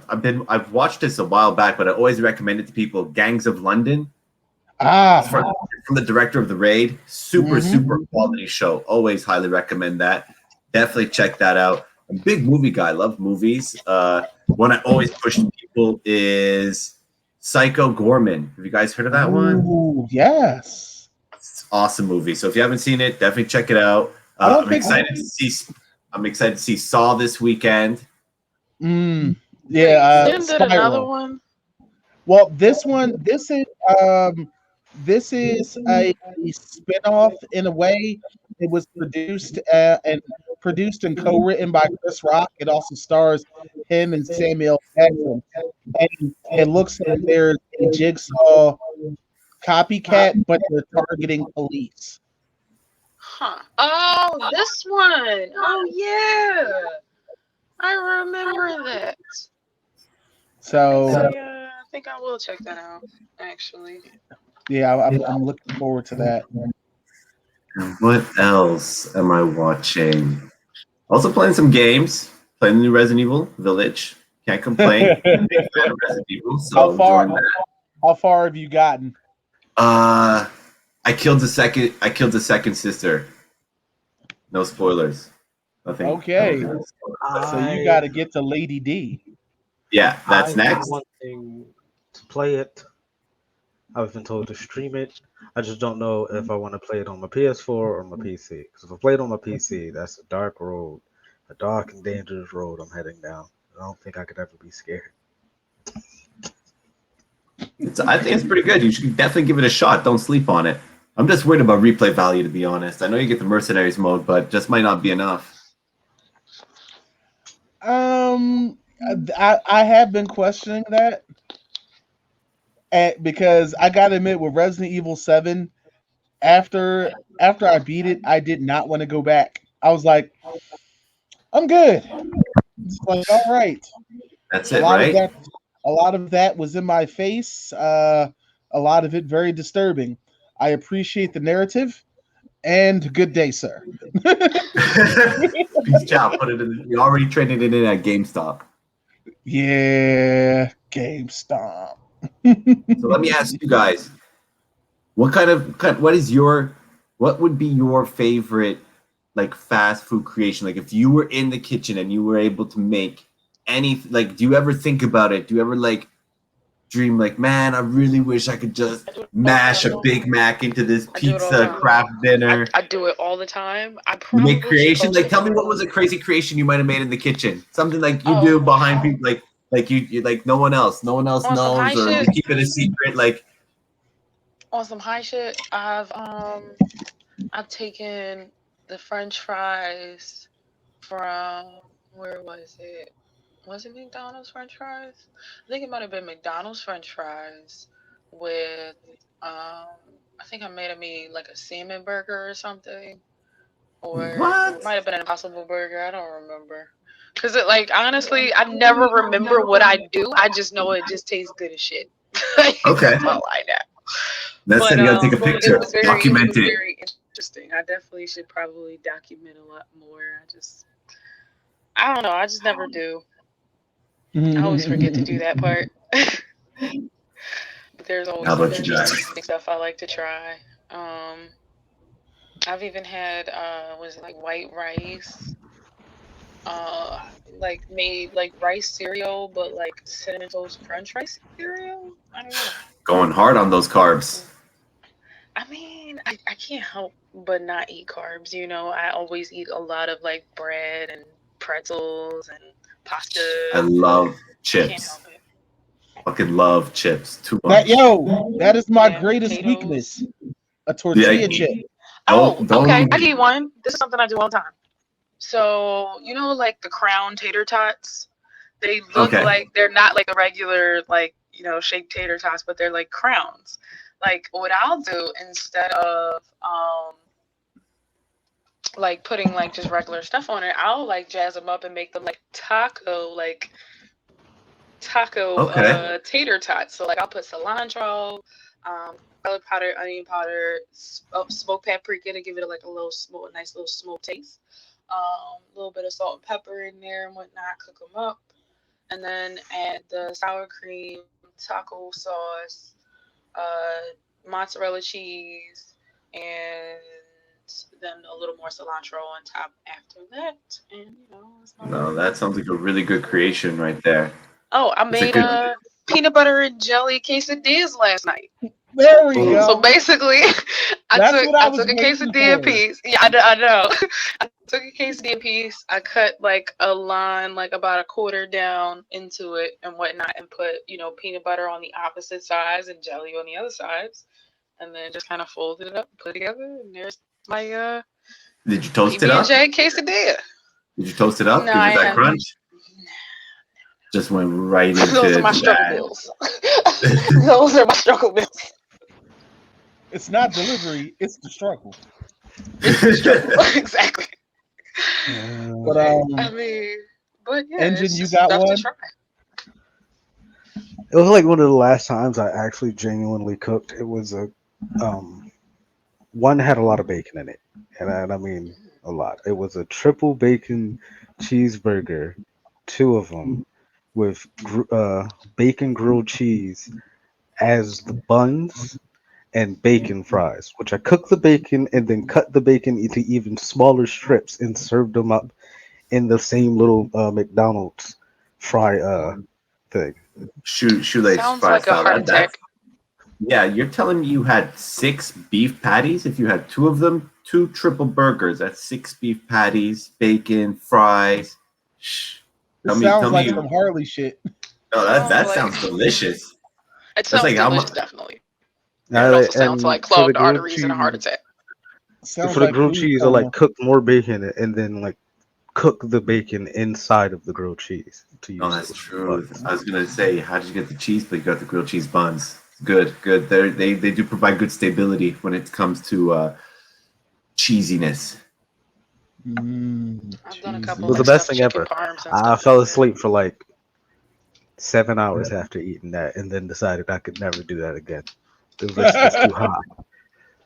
Speaker 1: I've watched this a while back, but I always recommend it to people. Gangs of London. From the director of The Raid. Super quality show. Always highly recommend that. Definitely check that out. I'm a big movie guy. Love movies. One I always push to people is Psycho Gorman. Have you guys heard of that one?
Speaker 2: Yes.
Speaker 1: It's an awesome movie. So if you haven't seen it, definitely check it out. I'm excited to see Saw this weekend.
Speaker 2: Yeah,
Speaker 5: Sim did another
Speaker 2: Spiral.
Speaker 5: one.
Speaker 2: Well, this is a spinoff in a way. It was produced and co-written by Chris Rock. It also stars him and Samuel Jackson. And it looks like there's a Jigsaw copycat, but they're targeting police.
Speaker 5: Huh. Oh, this one. Oh yeah. I remember that.
Speaker 2: So
Speaker 5: I think I will check that out, actually.
Speaker 2: yeah, I'm looking forward to that.
Speaker 1: What else am I watching? Also playing some games. Playing the new Resident Evil Village. Can't complain. Big fan of Resident Evil, so
Speaker 2: How far?
Speaker 1: enjoying that.
Speaker 2: How far have you gotten?
Speaker 1: I killed the second sister. No spoilers. Nothing.
Speaker 2: Okay.
Speaker 1: nothing.
Speaker 2: So you got to get to Lady D.
Speaker 1: Yeah, that's
Speaker 3: I
Speaker 1: next.
Speaker 3: want to play it. I've been told to stream it. I just don't know if I want to play it on my PS4 or my PC. Because if I play it on my PC, that's a dark road, a dark and dangerous road I'm heading down. I don't think I could ever be scared.
Speaker 1: I think it's pretty good. You should definitely give it a shot. Don't sleep on it. I'm just worried about replay value, to be honest. I know you get the mercenaries mode, but just might not be enough.
Speaker 2: I have been questioning that. Because I gotta admit, with Resident Evil 7, after I beat it, I did not want to go back. I was like, I'm good. It's like, all right.
Speaker 1: That's it, right?
Speaker 2: A lot of that was in my face. A lot of it very disturbing. I appreciate the narrative, and good day, sir.
Speaker 1: Peace out. Put it in. You already traded it in at GameStop.
Speaker 2: Yeah, GameStop.
Speaker 1: So let me ask you guys, what would be your favorite like fast food creation? Like if you were in the kitchen and you were able to make any, like, do you ever think about it? Do you ever like dream like, man, I really wish I could just mash a Big Mac into this pizza craft dinner?
Speaker 5: I do it all the time. I
Speaker 1: You
Speaker 5: probably
Speaker 1: make creation?
Speaker 5: should
Speaker 1: Like, tell me
Speaker 5: post
Speaker 1: what was a crazy creation you might have made in the kitchen? Something like you
Speaker 5: Oh.
Speaker 1: do behind people, like you like no one else
Speaker 5: On some high
Speaker 1: knows, or you
Speaker 5: shit.
Speaker 1: keep it a secret. Like,
Speaker 5: On some high shit. I've taken the French fries from, where was it? Was it McDonald's French fries? I think it might have been McDonald's French fries with I think I made like a salmon burger or something, or
Speaker 1: what?
Speaker 5: it might have been an Impossible Burger. I don't remember. Cause it, like, honestly, I never remember what I do. I just know it just tastes good as shit.
Speaker 1: Okay.
Speaker 5: That's all I know.
Speaker 1: That's it. You gotta take a picture,
Speaker 5: It was
Speaker 1: document it.
Speaker 5: very interesting. I definitely should probably document a lot more. I don't know. I just never do. I always forget to do that part. But there's always
Speaker 1: How
Speaker 5: some
Speaker 1: about you guys?
Speaker 5: interesting stuff I like to try. I've even had was it like white rice? Like made like rice cereal, but like cinnamon toast crunch rice cereal. I don't know.
Speaker 1: Going hard on those carbs.
Speaker 5: I mean, I can't help but not eat carbs. You know, I always eat a lot of like bread and pretzels and pasta.
Speaker 1: I love
Speaker 5: Can't
Speaker 1: chips.
Speaker 5: help it.
Speaker 1: Fucking love chips too much.
Speaker 2: That is my
Speaker 5: Yeah,
Speaker 2: greatest
Speaker 5: potatoes.
Speaker 2: weakness. A tortilla
Speaker 1: Yeah.
Speaker 2: chip.
Speaker 5: Oh,
Speaker 1: Don't
Speaker 5: okay.
Speaker 1: even-
Speaker 5: I need one. This is something I do all the time. So, you know, like the Crown tater tots? They look
Speaker 1: Okay.
Speaker 5: like they're not like a regular, like, you know, shaped tater tots, but they're like crowns. Like, what I'll do instead of like putting like just regular stuff on it, I'll like jazz them up and make them like taco
Speaker 1: Okay.
Speaker 5: tater tots. So like I'll put cilantro, garlic powder, onion powder, smoked paprika to give it like a nice little smoked taste. A little bit of salt and pepper in there and whatnot. Cook them up, and then add the sour cream, taco sauce, mozzarella cheese, and then a little more cilantro on top after that. And you know,
Speaker 1: No, that sounds like a really good creation right there.
Speaker 5: Oh, I
Speaker 1: It's a
Speaker 5: made
Speaker 1: good-
Speaker 5: peanut butter and jelly quesadillas last night.
Speaker 2: There we
Speaker 3: So
Speaker 2: go.
Speaker 5: So basically,
Speaker 2: That's what I
Speaker 5: I
Speaker 2: was
Speaker 5: took a
Speaker 2: waiting
Speaker 5: quesadilla
Speaker 2: for.
Speaker 5: piece. Yeah, I know. I took a quesadilla piece. I cut like a line, like about a quarter down into it and whatnot, and put peanut butter on the opposite sides and jelly on the other sides, and then just kind of folded it up, put it together, and there's my
Speaker 1: Did you toast it
Speaker 5: PB and
Speaker 1: up?
Speaker 5: J quesadilla.
Speaker 1: Did you toast it up?
Speaker 5: No,
Speaker 1: Give
Speaker 5: I
Speaker 1: it that
Speaker 5: haven't.
Speaker 1: crunch. Just went right into
Speaker 5: Those are my struggle
Speaker 1: that.
Speaker 5: bills. Those are my struggle bills.
Speaker 2: It's not delivery, it's the struggle.
Speaker 5: Exactly.
Speaker 2: But
Speaker 5: I mean, but yeah,
Speaker 2: Engine,
Speaker 5: it's
Speaker 2: you
Speaker 5: just
Speaker 2: got
Speaker 5: stuff
Speaker 2: one?
Speaker 5: to try.
Speaker 3: it was like one of the last times I actually genuinely cooked. It was a one had a lot of bacon in it, and I mean a lot. It was a triple bacon cheeseburger, two of them with bacon grilled cheese as the buns and bacon fries, which I cooked the bacon and then cut the bacon into even smaller strips and served them up in the same little McDonald's fry thing.
Speaker 1: Shoelace
Speaker 5: Sounds
Speaker 1: fry
Speaker 5: like a
Speaker 1: style.
Speaker 5: heart
Speaker 1: That's
Speaker 5: attack.
Speaker 1: yeah. You're telling me you had 6 beef patties? If you had 2 of them, 2 triple burgers. That's 6 beef patties, bacon, fries. Shh.
Speaker 2: it
Speaker 1: Tell
Speaker 2: sounds
Speaker 1: me
Speaker 2: like
Speaker 1: you.
Speaker 2: some Harley shit.
Speaker 1: No,
Speaker 5: Sounds
Speaker 1: that
Speaker 5: like
Speaker 1: sounds delicious.
Speaker 5: it
Speaker 1: That's
Speaker 5: sounds
Speaker 1: like how
Speaker 5: delicious,
Speaker 1: much.
Speaker 5: definitely. It also sounds like
Speaker 3: And for the
Speaker 5: clogged
Speaker 3: grilled
Speaker 5: arteries and a heart
Speaker 3: cheese,
Speaker 5: attack.
Speaker 2: Sounds
Speaker 3: for the
Speaker 2: like
Speaker 3: grilled
Speaker 2: food
Speaker 3: cheese, I
Speaker 2: coma.
Speaker 3: like cook more bacon and then like cook the bacon inside of the grilled cheese to
Speaker 1: Oh,
Speaker 3: use
Speaker 1: that's
Speaker 3: those
Speaker 1: true.
Speaker 3: buns.
Speaker 1: I was gonna say, how did you get the cheese? But you got the grilled cheese buns. Good, good. They do provide good stability when it comes to cheesiness.
Speaker 5: I've done a
Speaker 3: It
Speaker 5: couple
Speaker 3: was the
Speaker 5: like
Speaker 3: best
Speaker 5: stuffed
Speaker 3: thing
Speaker 5: chicken
Speaker 3: ever.
Speaker 5: parms and
Speaker 3: I
Speaker 5: stuff
Speaker 3: fell
Speaker 5: like that.
Speaker 3: asleep for like 7 hours after eating that, and then decided I could never do that again. It was just too hot.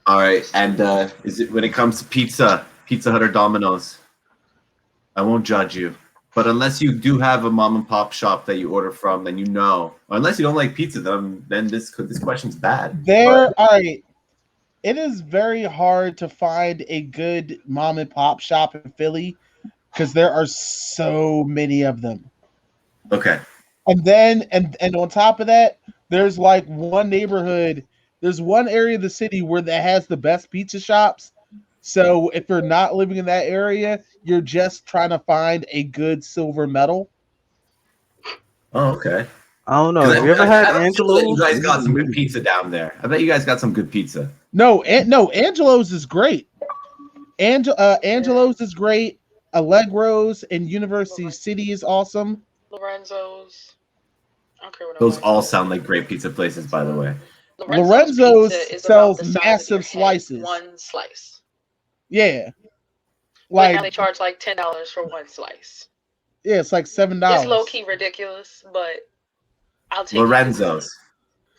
Speaker 1: All right, and is it when it comes to pizza, Pizza Hut or Domino's? I won't judge you, but unless you do have a mom and pop shop that you order from, then or unless you don't like pizza, then this question's bad. But
Speaker 2: All right. It is very hard to find a good mom and pop shop in Philly because there are so many of them.
Speaker 1: okay,
Speaker 2: And then and on top of that, there's like one neighborhood, there's one area of the city where that has the best pizza shops. So if you're not living in that area, you're just trying to find a good silver medal.
Speaker 1: oh okay.
Speaker 3: I don't know.
Speaker 1: Because
Speaker 3: Have you ever had
Speaker 1: I feel that you
Speaker 3: Angelo's?
Speaker 1: guys got some good pizza down there. I bet you guys got some good pizza.
Speaker 2: No, no, Angelo's is great. Angelo's is great. Allegro's in University City is awesome.
Speaker 5: Lorenzo's. I don't care what
Speaker 1: Those
Speaker 5: nobody
Speaker 1: all
Speaker 5: says.
Speaker 1: sound like great pizza places, by the way.
Speaker 2: Lorenzo's
Speaker 5: pizza is about
Speaker 2: sells
Speaker 5: the size of your
Speaker 2: massive
Speaker 5: head,
Speaker 2: slices.
Speaker 5: one slice.
Speaker 2: Yeah,
Speaker 5: But now
Speaker 2: like
Speaker 5: they charge like $10 for one slice.
Speaker 2: yeah, it's like
Speaker 5: It's low
Speaker 2: $7.
Speaker 5: key ridiculous, but I'll take
Speaker 1: Lorenzo's.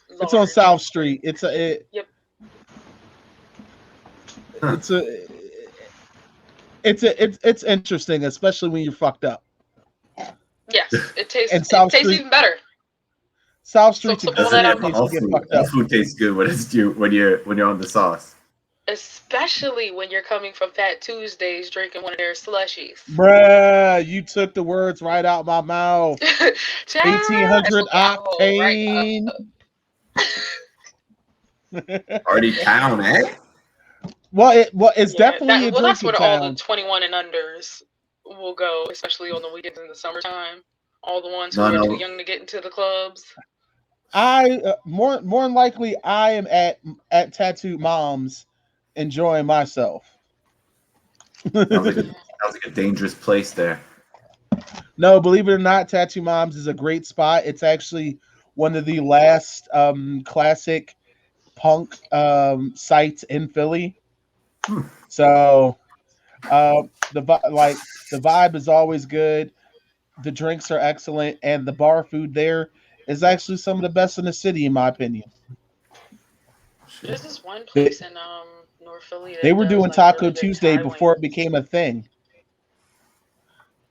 Speaker 2: It's on
Speaker 5: Large.
Speaker 2: South Street.
Speaker 5: Yep.
Speaker 1: Huh.
Speaker 2: It's interesting, especially when you're fucked up.
Speaker 5: Yes, it tastes.
Speaker 2: And
Speaker 5: It
Speaker 2: South
Speaker 5: tastes
Speaker 2: Street,
Speaker 5: even better.
Speaker 2: South Street's a
Speaker 5: So pull
Speaker 2: great
Speaker 5: that up.
Speaker 2: place to get fucked up.
Speaker 1: All food tastes good when you're on the sauce.
Speaker 5: Especially when you're coming from Fat Tuesdays drinking one of their slushies.
Speaker 2: Bruh, you took the words right out my mouth.
Speaker 5: Child,
Speaker 2: 1800
Speaker 5: smoke alcohol right
Speaker 2: octane.
Speaker 1: Party town, eh?
Speaker 2: Well, it's
Speaker 5: Yeah,
Speaker 2: definitely a
Speaker 5: that's
Speaker 2: drinking
Speaker 5: where all the
Speaker 2: town.
Speaker 5: 21 and unders will go, especially on the weekends in the summertime. All the ones who
Speaker 1: No,
Speaker 5: are
Speaker 1: no.
Speaker 5: too young to get into the clubs.
Speaker 2: I more than likely I am at Tattoo Mom's enjoying myself.
Speaker 1: Sounds like a dangerous place there.
Speaker 2: No, believe it or not, Tattoo Moms is a great spot. It's actually one of the last classic punk sites in Philly.
Speaker 1: Hmm.
Speaker 2: So the vibe is always good. The drinks are excellent, and the bar food there is actually some of the best in the city, in my opinion.
Speaker 5: There's this one
Speaker 2: They,
Speaker 5: place in North Philly
Speaker 2: they
Speaker 5: that
Speaker 2: were
Speaker 5: does
Speaker 2: doing
Speaker 5: like
Speaker 2: Taco
Speaker 5: really good
Speaker 2: Tuesday
Speaker 5: Thai
Speaker 2: before it
Speaker 5: wings.
Speaker 2: became a thing.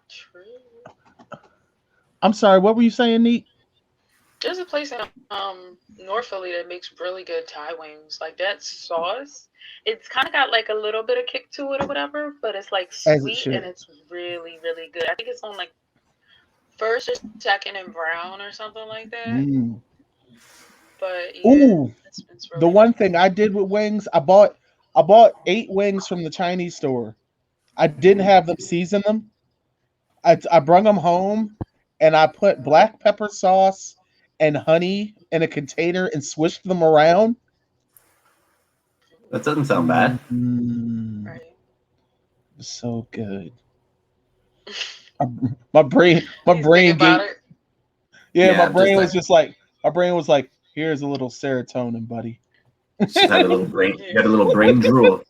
Speaker 5: True.
Speaker 2: I'm sorry, what were you saying, Neat?
Speaker 5: There's a place in North Philly that makes really good Thai wings. Like that sauce, it's kind of got like a little bit of kick to it or whatever, but it's like
Speaker 2: As it
Speaker 5: sweet
Speaker 2: should.
Speaker 5: and it's really, really good. I think it's on like first or second and brown or something like that.
Speaker 2: Mm.
Speaker 5: But yeah,
Speaker 2: Ooh,
Speaker 5: it's really
Speaker 2: the one thing I did with wings, I bought 8 wings from the Chinese store. I didn't have them season them. I brung them home, and I put black pepper sauce and honey in a container and swished them around.
Speaker 1: That doesn't sound bad.
Speaker 5: right.
Speaker 2: So good. My brain, my
Speaker 5: He's thinking
Speaker 2: brain
Speaker 5: about
Speaker 2: gave,
Speaker 5: it.
Speaker 2: yeah,
Speaker 1: Yeah,
Speaker 2: my
Speaker 1: I'm just
Speaker 2: brain
Speaker 1: like
Speaker 2: was just like, my brain was like, here's a little serotonin, buddy.
Speaker 1: just had a little brain. You
Speaker 5: Yeah.
Speaker 1: got a little brain drool.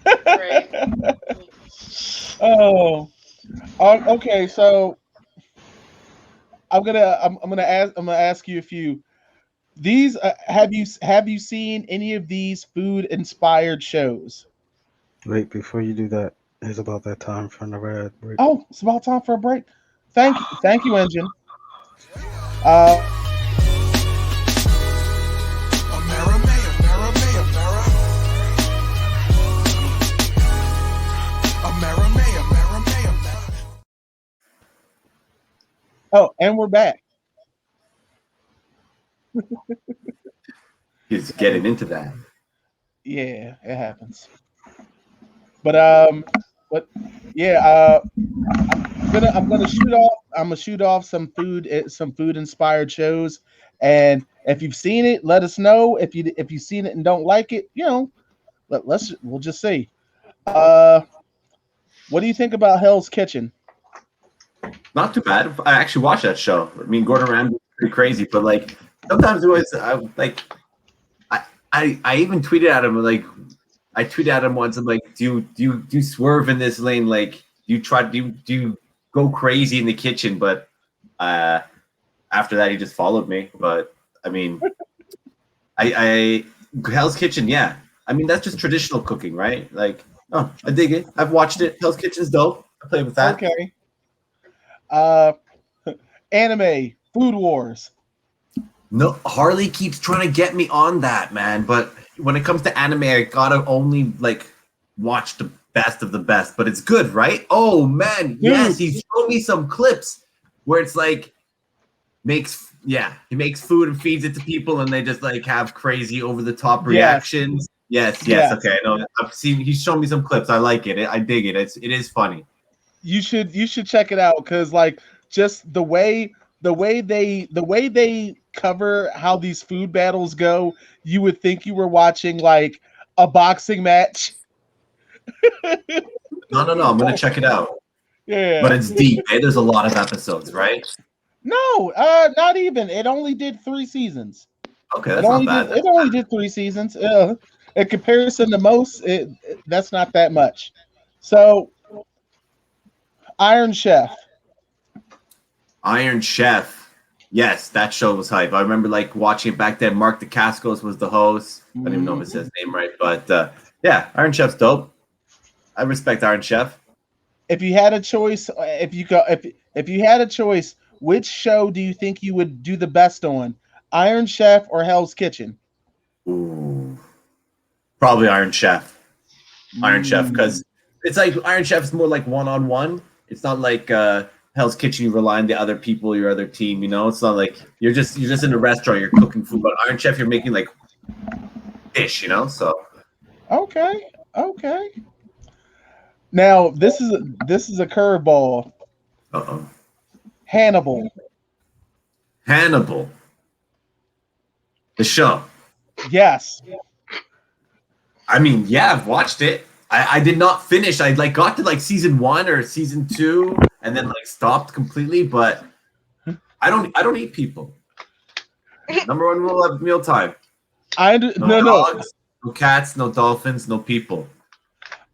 Speaker 5: Right.
Speaker 2: Oh, okay. So I'm gonna ask you a few. These have you seen any of these food inspired shows?
Speaker 3: Wait, before you do that, it's about that time for another ad break.
Speaker 2: Oh, it's about time for a break. Thank you, Engine. Uh, oh, and we're back.
Speaker 1: He's getting into that.
Speaker 2: Yeah, it happens. But yeah, I'm gonna shoot off some food inspired shows, and if you've seen it, let us know. If you've seen it and don't like it, we'll just see. Uh, what do you think about Hell's Kitchen?
Speaker 1: Not too bad. I actually watched that show. I mean, Gordon Ramsay's pretty crazy, but like sometimes it was I even tweeted at him like I tweeted at him once. I'm like, do you swerve in this lane? Like, do you go crazy in the kitchen? But after that, he just followed me. But I mean, I Hell's Kitchen, yeah. I mean, that's just traditional cooking, right? Like, oh, I dig it. I've watched it. Hell's Kitchen's dope. I play with that.
Speaker 2: Okay. Anime Food Wars.
Speaker 1: No, Harley keeps trying to get me on that, man. But when it comes to anime, I gotta only like watch the best of the best. But it's good, right? Oh man, yes, he showed me some clips where it's like he makes food and feeds it to people, and they just like have crazy over the top reactions. Yes. Okay, I know. He's shown me some clips. I like it. I dig it. It is funny.
Speaker 2: You should check it out because like just the way they cover how these food battles go, you would think you were watching like a boxing match.
Speaker 1: No. I'm gonna check it out.
Speaker 2: Yeah,
Speaker 1: but it's deep. There's a lot of episodes, right?
Speaker 2: No, not even. It only did 3 seasons.
Speaker 1: Okay, that's not bad.
Speaker 2: It only did 3 seasons. In comparison to most, that's not that much. So, Iron Chef.
Speaker 1: Iron Chef. Yes, that show was hype. I remember like watching it back then. Mark Dacascos was the host. I don't even know if it says his name right, but yeah, Iron Chef's dope. I respect Iron Chef.
Speaker 2: If you had a choice, if you had a choice, which show do you think you would do the best on? Iron Chef or Hell's Kitchen?
Speaker 1: Ooh, probably Iron Chef. Iron Chef, because it's like Iron Chef is more like one-on-one. It's not like Hell's Kitchen. You rely on the other people, your other team. You know, it's not like you're just in a restaurant. You're cooking food. But Iron Chef, you're making like dish. You know, so
Speaker 2: okay. Now this is a curveball. Hannibal. The show. Yes.
Speaker 1: I mean, yeah, I've watched it. I did not finish. I like got to like season 1 or season 2 and then like stopped completely, but I don't eat people. Number 1 rule of mealtime. No dogs, no cats, no dolphins, no people.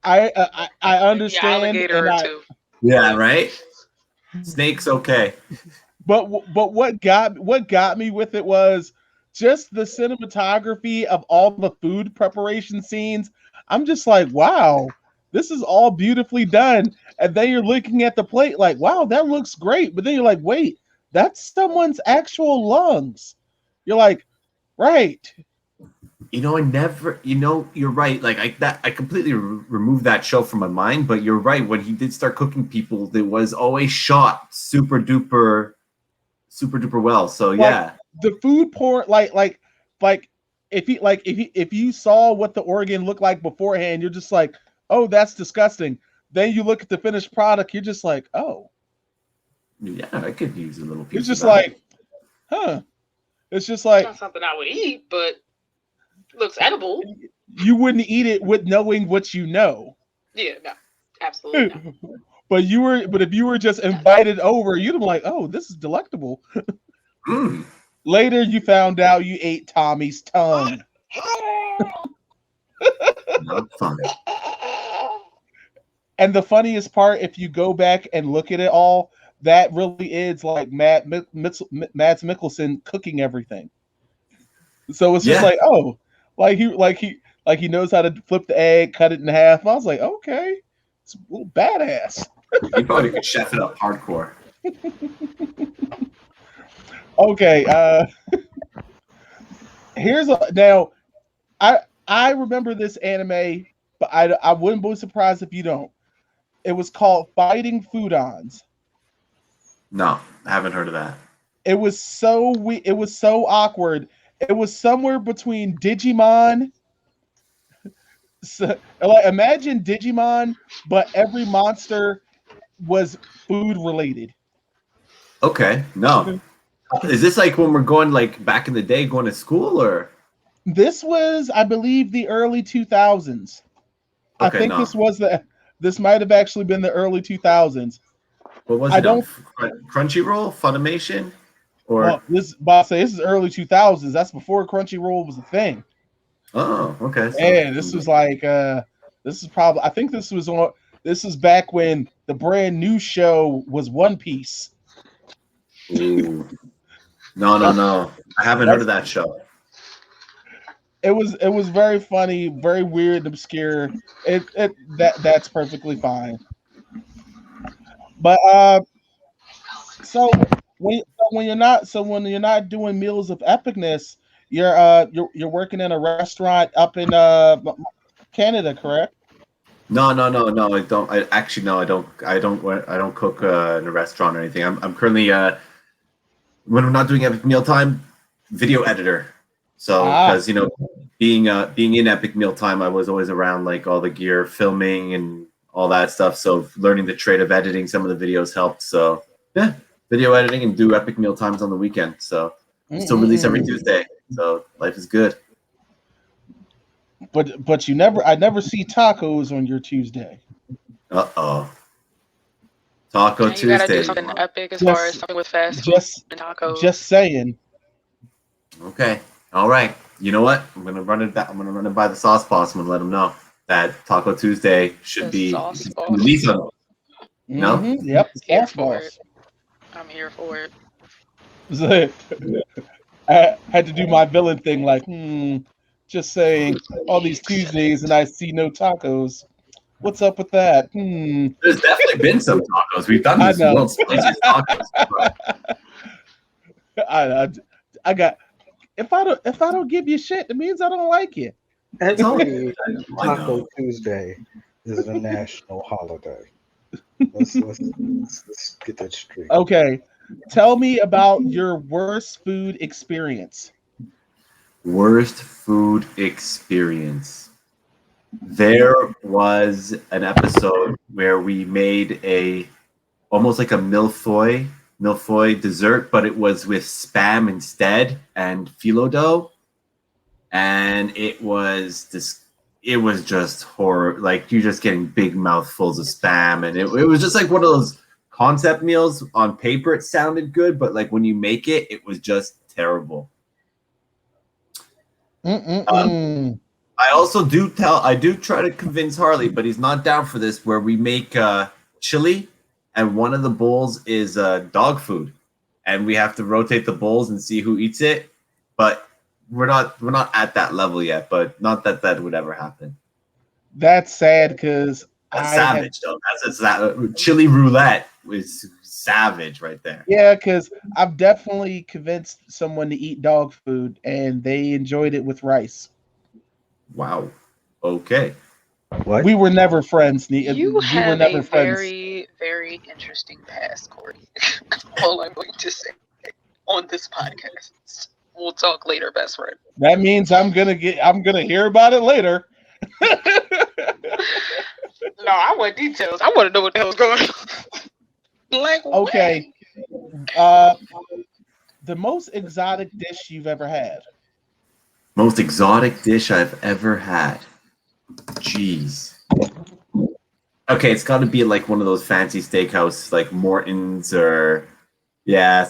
Speaker 2: I understand.
Speaker 5: Alligator or two.
Speaker 1: Yeah, right? Snakes, okay.
Speaker 2: But what got me with it was just the cinematography of all the food preparation scenes. I'm just like, wow, this is all beautifully done. And then you're looking at the plate like, wow, that looks great. But then you're like, wait, that's someone's actual lungs. You're like, right.
Speaker 1: You're right. Like I completely removed that show from my mind, but you're right. When he did start cooking people, it was always shot super duper well. So
Speaker 2: like,
Speaker 1: yeah.
Speaker 2: The food porn, like like if you saw what the organ looked like beforehand, you're just like, oh, that's disgusting. Then you look at the finished product, you're just like, oh,
Speaker 1: Yeah, I could use a little piece.
Speaker 2: it's just
Speaker 1: of that.
Speaker 2: like, huh? It's just like
Speaker 5: Not something I would eat, but looks edible.
Speaker 2: you wouldn't eat it with knowing what you know.
Speaker 5: Yeah, no, absolutely not.
Speaker 2: But if you were just invited over, you'd be like, oh, this is delectable.
Speaker 1: Mm.
Speaker 2: Later, you found out you ate Tommy's tongue.
Speaker 1: Not fun.
Speaker 2: And the funniest part, if you go back and look at it all, that really is like Mads Mikkelsen cooking everything. So it's just like, oh, like he knows how to flip the egg, cut it in half. I was like, okay, it's a little badass.
Speaker 1: You probably could chef it up hardcore.
Speaker 2: Okay, now I remember this anime, but I wouldn't be surprised if you don't. It was called Fighting Foodons.
Speaker 1: No, I haven't heard of that.
Speaker 2: It was so awkward. It was somewhere between Digimon. So, like, imagine Digimon, but every monster was food related.
Speaker 1: Okay, no. Is this like when we're going like back in the day, going to school, or?
Speaker 2: This was, I believe, the early 2000s.
Speaker 1: Okay,
Speaker 2: I think
Speaker 1: no.
Speaker 2: this might have actually been the early 2000s.
Speaker 1: What was it? Crunchyroll, Funimation, or?
Speaker 2: Well, this is early 2000s. That's before Crunchyroll was a thing.
Speaker 1: Oh, okay. So,
Speaker 2: And this was like this is probably, I think this is back when the brand new show was One Piece.
Speaker 1: Ooh. No. I haven't heard of that show.
Speaker 2: It was very funny, very weird, obscure. That's perfectly fine. But so when you're not doing meals of epicness, you're working in a restaurant up in Canada, correct?
Speaker 1: No. I don't. I don't cook in a restaurant or anything. I'm currently when we're not doing Epic Mealtime, video editor. So because being in Epic Mealtime, I was always around like all the gear, filming, and all that stuff. So learning the trade of editing some of the videos helped. So yeah, video editing and do Epic Mealtimes on the weekend. So we still release every Tuesday. So life is good.
Speaker 2: But I never see tacos on your Tuesday.
Speaker 1: Taco Tuesday.
Speaker 5: You gotta do something epic as far as something with fast food and tacos.
Speaker 2: Just saying.
Speaker 1: Okay. All right. You know what? I'm gonna run it by the sauce boss. I'm gonna let him know that Taco Tuesday should be released on. No.
Speaker 2: Mm-hmm. Yep. Sauce boss.
Speaker 5: I'm here for it.
Speaker 2: I had to do my villain thing, like, just saying all these Tuesdays and I see no tacos. What's up with that?
Speaker 1: There's definitely been some tacos. We've done this world's spiciest tacos.
Speaker 2: I got. If I don't give you shit, it means I don't like you.
Speaker 3: Every Taco Tuesday is a national holiday. Let's get that straight.
Speaker 2: Okay. Tell me about your worst food experience.
Speaker 1: Worst food experience. There was an episode where we made almost like a millefeuille dessert, but it was with Spam instead and phyllo dough, and it was just horror. Like, you're just getting big mouthfuls of Spam, and it was just like one of those concept meals. On paper it sounded good, but like when you make it, it was just terrible. I do try to convince Harley, but he's not down for this, where we make chili, and one of the bowls is dog food, and we have to rotate the bowls and see who eats it. But we're not at that level yet, but not that would ever happen.
Speaker 2: That's sad, because
Speaker 1: that's savage though. That's chili roulette was savage right there.
Speaker 2: Yeah, because I've definitely convinced someone to eat dog food and they enjoyed it with rice.
Speaker 1: Wow. Okay.
Speaker 3: What?
Speaker 2: We were never friends.
Speaker 5: You have a very, very interesting past, Corey. All I'm going to say on this podcast. We'll talk later, best friend.
Speaker 2: That means I'm gonna hear about it later.
Speaker 5: No, I want details. I want to know what the hell's going on. Like,
Speaker 2: Okay. The most exotic dish you've ever had?
Speaker 1: Most exotic dish I've ever had. Jeez. Okay, it's got to be like one of those fancy steakhouse, like Morton's or I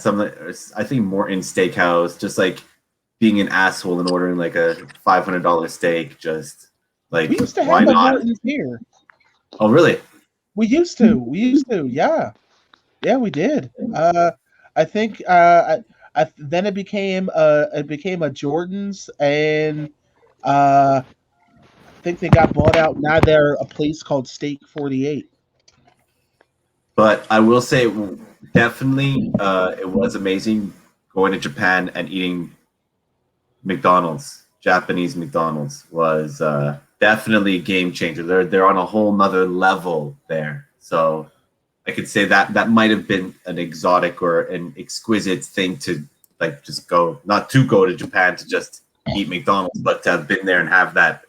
Speaker 1: think Morton's Steakhouse. Just like being an asshole and ordering like a $500 steak. Just like,
Speaker 2: We used to
Speaker 1: why
Speaker 2: have a
Speaker 1: not?
Speaker 2: Morton's here.
Speaker 1: Oh, really?
Speaker 2: We used to. Yeah, we did. I think then it became a Jordan's, and I think they got bought out. Now they're a place called Steak 48.
Speaker 1: But I will say, definitely, it was amazing going to Japan and eating McDonald's. Japanese McDonald's was definitely a game changer. They're on a whole nother level there. So I could say that might have been an exotic or an exquisite thing to like just go, not to go to Japan to just eat McDonald's, but to have been there and have that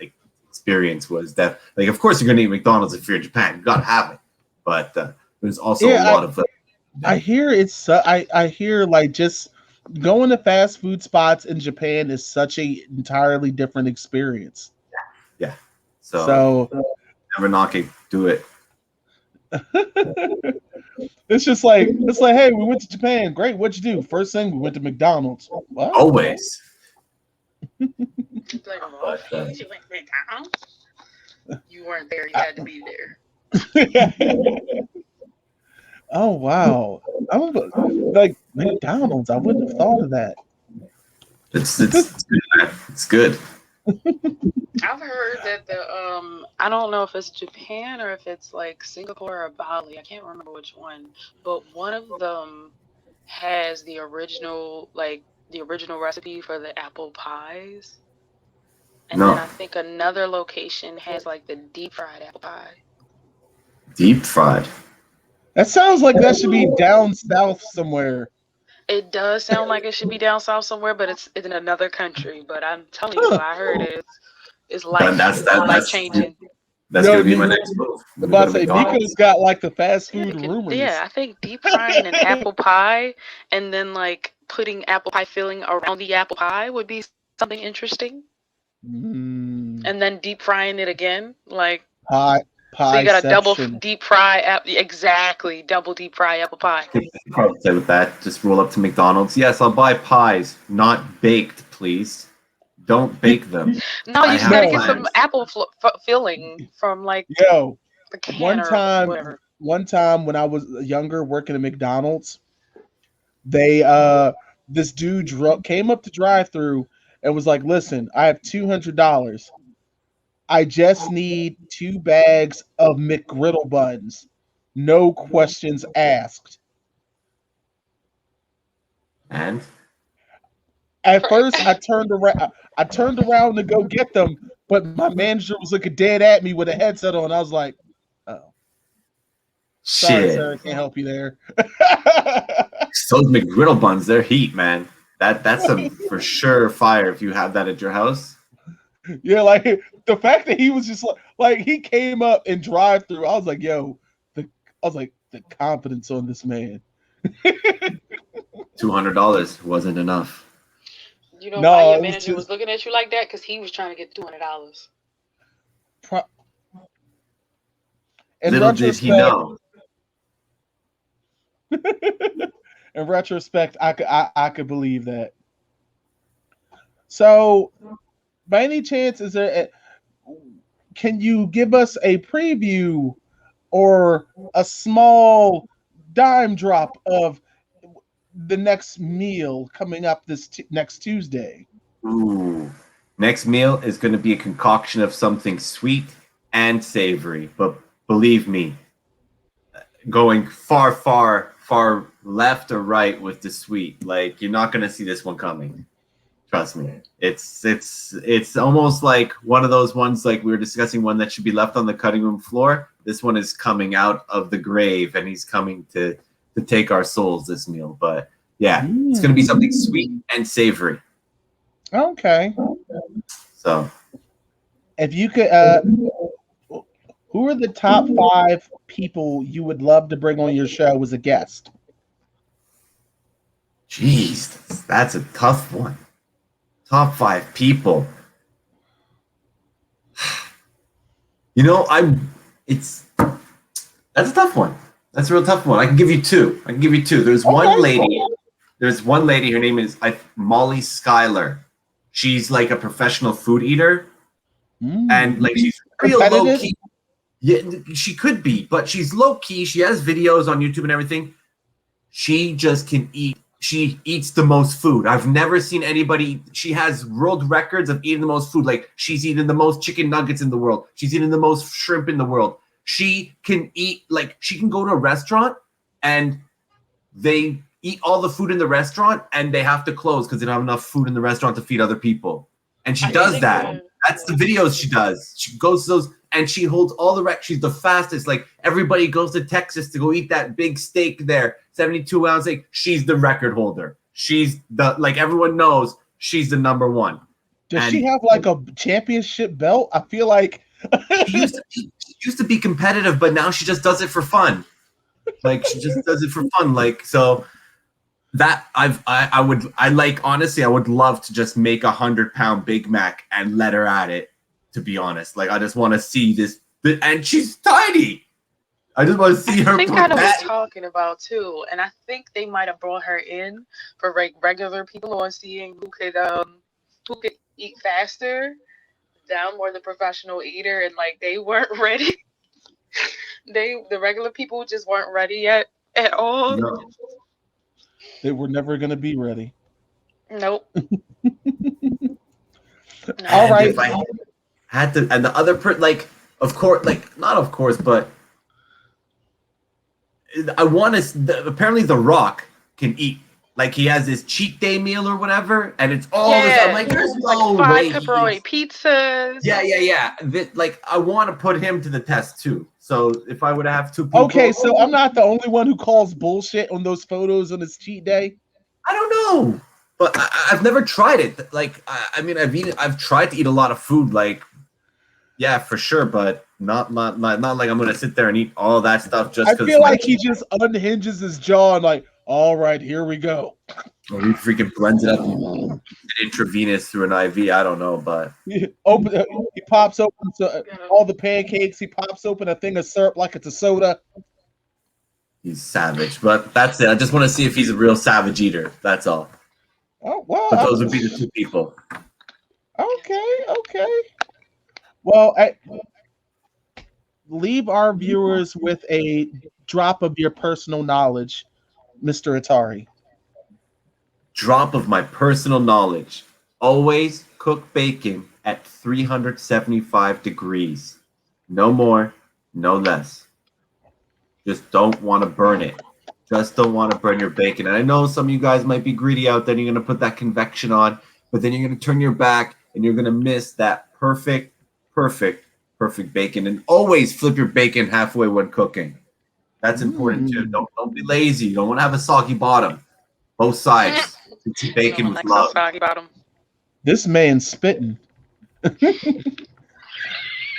Speaker 1: experience was that, like, of course you're going to eat McDonald's if you're in Japan. You got to have it. But there's also a lot of...
Speaker 2: I hear I hear like just going to fast food spots in Japan is such a entirely different experience.
Speaker 1: Yeah.
Speaker 2: So
Speaker 1: never knock it. Do it.
Speaker 2: it's like, hey, we went to Japan. Great. What'd you do? First thing, we went to McDonald's. What?
Speaker 1: Always.
Speaker 5: like, oh, you went to McDonald's? You weren't there. You had to be there.
Speaker 2: Oh wow! I'm like McDonald's. I wouldn't have thought of that.
Speaker 1: It's good.
Speaker 5: I've heard that I don't know if it's Japan or if it's like Singapore or Bali. I can't remember which one, but one of them has the original recipe for the apple pies, and then I think another location has like the deep fried apple pie.
Speaker 1: Deep fried.
Speaker 2: That sounds like that should be down south somewhere.
Speaker 5: It does sound like it should be down south somewhere, but it's in another country. But I'm telling you, I heard it's life changing.
Speaker 1: That's gonna be my next move.
Speaker 2: I'm about to say Nico's got like the fast food rumors.
Speaker 5: Yeah, I think deep frying an apple pie and then like putting apple pie filling around the apple pie would be something interesting. And then deep frying it again, like
Speaker 2: pie.
Speaker 5: So you got a double deep fry double deep fry apple pie.
Speaker 1: Say with that, just roll up to McDonald's. Yes, I'll buy pies, not baked, please. Don't bake them.
Speaker 5: No, you just gotta get some apple filling from like the can or whatever.
Speaker 2: One time when I was younger working at McDonald's, they this dude came up to drive-through and was like, "Listen, I have $200. I just need 2 bags of McGriddle buns. No questions asked."
Speaker 1: And
Speaker 2: at first, I turned around to go get them, but my manager was looking dead at me with a headset on. I was like, "Oh, sorry, sir, I can't help you there."
Speaker 1: Those McGriddle buns, they're heat, man. That's a for sure fire if you have that at your house.
Speaker 2: Yeah, like the fact that he was just like he came up and drive through. I was like, "Yo," the confidence on this man.
Speaker 1: $200 wasn't enough.
Speaker 5: You know why your manager was looking at you like that? Because he was trying to get $200.
Speaker 1: Little did he know.
Speaker 2: In retrospect, I could believe that. So, by any chance, can you give us a preview or a small dime drop of the next meal coming up this next Tuesday?
Speaker 1: Ooh. Next meal is going to be a concoction of something sweet and savory. But believe me, going far, far, far left or right with the sweet, like you're not going to see this one coming. Trust me. It's almost like one of those ones like we were discussing, one that should be left on the cutting room floor. This one is coming out of the grave, and he's coming to take our souls this meal. But yeah, it's going to be something sweet and savory.
Speaker 2: Okay.
Speaker 1: So
Speaker 2: If you could, who are the top 5 people you would love to bring on your show as a guest?
Speaker 1: jeez, that's a tough one. Top 5 people. You know, it's that's a tough one. That's a real tough one. I can give you two. There's
Speaker 2: Okay.
Speaker 1: one lady. There's one lady. Her name is Molly Schuyler. She's like a professional food eater, and like she's real low
Speaker 2: Competitive?
Speaker 1: key. Yeah, she could be, but she's low key. She has videos on YouTube and everything. She just can eat. She eats the most food. I've never seen anybody. She has world records of eating the most food. Like she's eaten the most chicken nuggets in the world. She's eaten the most shrimp in the world. She can eat, like she can go to a restaurant and they eat all the food in the restaurant and they have to close because they don't have enough food in the restaurant to feed other people. And she does that. That's the videos she does. She goes to those and she holds all the she's the fastest. Like everybody goes to Texas to go eat that big steak there, 72-ounce steak. She's the record holder. She's the, like everyone knows she's the number one.
Speaker 2: Does
Speaker 1: And
Speaker 2: she have like a championship belt? I feel like
Speaker 1: she used to be competitive, but now she just does it for fun. Like she just does it for fun. Like so that I would love to just make 100-pound Big Mac and let her at it. To be honest, like I just want to see this, and she's tiny. I just want to see her.
Speaker 5: I think I know what you're talking about too, and I think they might have brought her in for regular people on seeing who could eat faster. Them or the professional eater, and like they weren't ready. The regular people just weren't ready yet at all.
Speaker 1: No.
Speaker 2: they were never going to be ready.
Speaker 5: Nope.
Speaker 2: All right.
Speaker 1: If I had to, and the other like, of course, like not of course, but I want to. Apparently, The Rock can eat. Like he has his cheat day meal or whatever, and it's all this. I'm like, there's no way.
Speaker 5: 5 pepperoni pizzas.
Speaker 1: Yeah. Like I want to put him to the test too. So if I would have 2 people,
Speaker 2: Okay, so I'm not the only one who calls bullshit on those photos on his cheat day.
Speaker 1: I don't know, but I've never tried it. Like I mean, I've tried to eat a lot of food. Like yeah, for sure, but not like I'm gonna sit there and eat all that stuff just.
Speaker 2: I feel like he just unhinges his jaw and like, all right, here we go.
Speaker 1: Or he freaking blends it up intravenous through an IV. I don't know, but
Speaker 2: He pops open all the pancakes. He pops open a thing of syrup like it's a soda.
Speaker 1: he's savage. But that's it. I just want to see if he's a real savage eater. That's all.
Speaker 2: Oh well,
Speaker 1: But those would be the 2 people.
Speaker 2: Okay. Well, leave our viewers with a drop of your personal knowledge, Mr. Atari.
Speaker 1: Drop of my personal knowledge. Always cook bacon at 375 degrees. No more, no less. Just don't want to burn it. Just don't want to burn your bacon. And I know some of you guys might be greedy out there and you're going to put that convection on, but then you're going to turn your back and you're going to miss that perfect bacon. And always flip your bacon halfway when cooking. That's important too. Don't be lazy. You don't want to have a soggy bottom. Both sides. It's bacon with love.
Speaker 5: Soggy bottom.
Speaker 2: This man's spitting.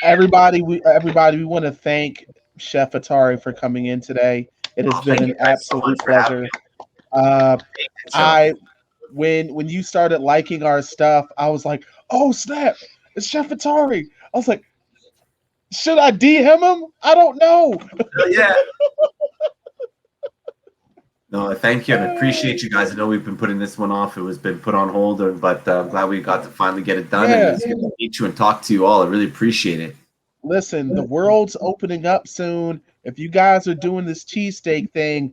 Speaker 2: Everybody, we want to thank Chef Atari for coming in today. It has been an absolute pleasure. When you started liking our stuff, I was like, oh snap, it's Chef Atari. I was like, should I DM him? I don't know.
Speaker 1: Yeah. No, thank you and I appreciate you guys. I know we've been putting this one off. It was been put on hold, but I'm glad we got to finally get it done.
Speaker 2: Yeah.
Speaker 1: And it's good to meet you and talk to you all. I really appreciate it.
Speaker 2: Listen, the world's opening up soon. If you guys are doing this cheesesteak thing,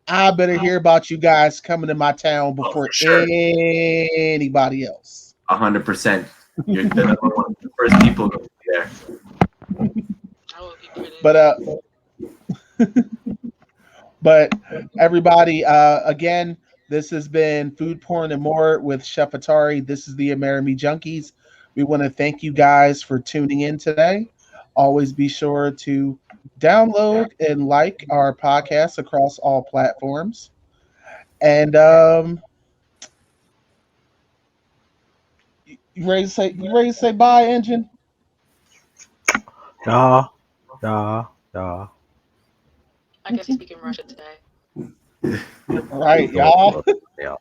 Speaker 2: I better hear about you guys coming to my town before anybody else.
Speaker 1: 100%. You're the one of the first people to be there.
Speaker 2: But everybody, again, this has been Food Porn and More with Chef Atari. This is the Amerime Junkies. We want to thank you guys for tuning in today. Always be sure to download and like our podcast across all platforms. And You ready to say? You ready to say bye, Engine?
Speaker 3: Yeah, yeah, yeah.
Speaker 5: I guess he's speaking Russian today.
Speaker 2: Right,
Speaker 3: No,
Speaker 2: y'all.
Speaker 3: yeah.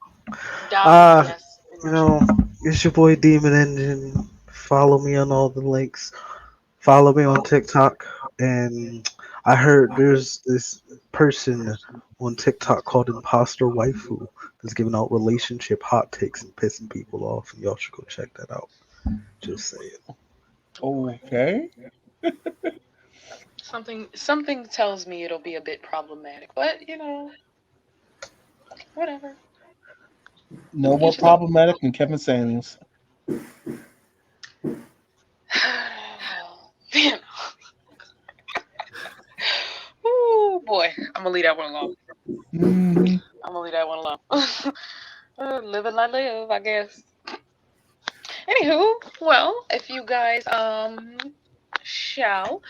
Speaker 5: Da,
Speaker 3: Uh,
Speaker 5: yes, in
Speaker 3: you
Speaker 5: Russian.
Speaker 3: know, it's your boy Demon Engine. Follow me on all the links. Follow me on TikTok. And I heard there's this person on TikTok called Imposter Waifu that's giving out relationship hot takes and pissing people off. And y'all should go check that out. Just saying.
Speaker 2: Okay.
Speaker 5: Something tells me it'll be a bit problematic, but whatever.
Speaker 2: No more
Speaker 5: Each his own.
Speaker 2: problematic than Kevin Samuels.
Speaker 5: Man. Oh boy, I'm gonna leave that one alone.
Speaker 2: Hmm.
Speaker 5: I'm gonna leave that one alone. Live and let live, I guess. Anywho, well, if you guys shall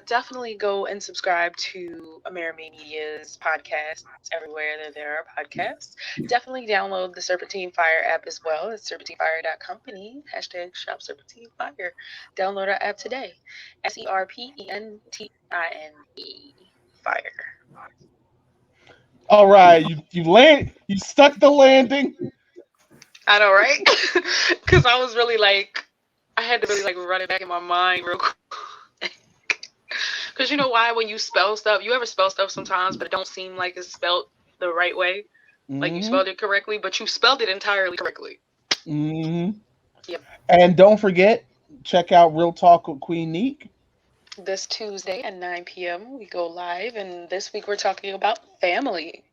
Speaker 5: definitely go and subscribe to Amerime Media's podcasts everywhere that there are podcasts. Definitely download the Serpentine Fire app as well. It's serpentinefire.company. Hashtag shop Serpentine Fire. Download our app today. SERPENTINE Fire.
Speaker 2: All right, you stuck the landing.
Speaker 5: I know, right? Because I was really like, I had to really like run it back in my mind real quick. Because you know why when you spell stuff, you ever spell stuff sometimes, but it don't seem like it's spelled the right way. Like you
Speaker 2: Hmm.
Speaker 5: spelled it correctly, but you spelled it entirely correctly.
Speaker 2: Hmm.
Speaker 5: Yep.
Speaker 2: And don't forget, check out Real Talk with Queen Neek.
Speaker 5: This Tuesday at 9 p.m. we go live, and this week we're talking about family.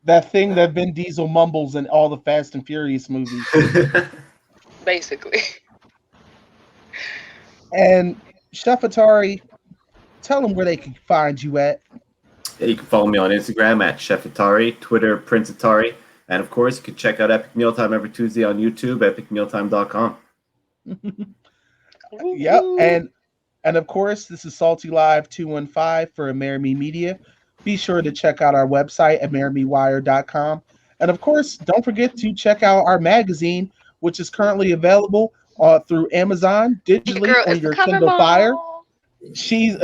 Speaker 2: That thing that Vin Diesel mumbles in all the Fast and Furious movies.
Speaker 5: Basically.
Speaker 2: And Chef Atari, tell them where they can find you at.
Speaker 1: Yeah, you can follow me on Instagram at Chef Atari, Twitter Prince Atari, and of course you can check out Epic Mealtime every Tuesday on YouTube, epicmealtime.com.
Speaker 2: Yep, and of course, this is Salty Live 215 for Amerime Media. Be sure to check out our website at marimewire.com. And of course, don't forget to check out our magazine, which is currently available through Amazon
Speaker 5: Your
Speaker 2: digitally
Speaker 5: girl
Speaker 2: on
Speaker 5: is the
Speaker 2: your
Speaker 5: cover
Speaker 2: Kindle Fire.
Speaker 5: mom.
Speaker 2: She's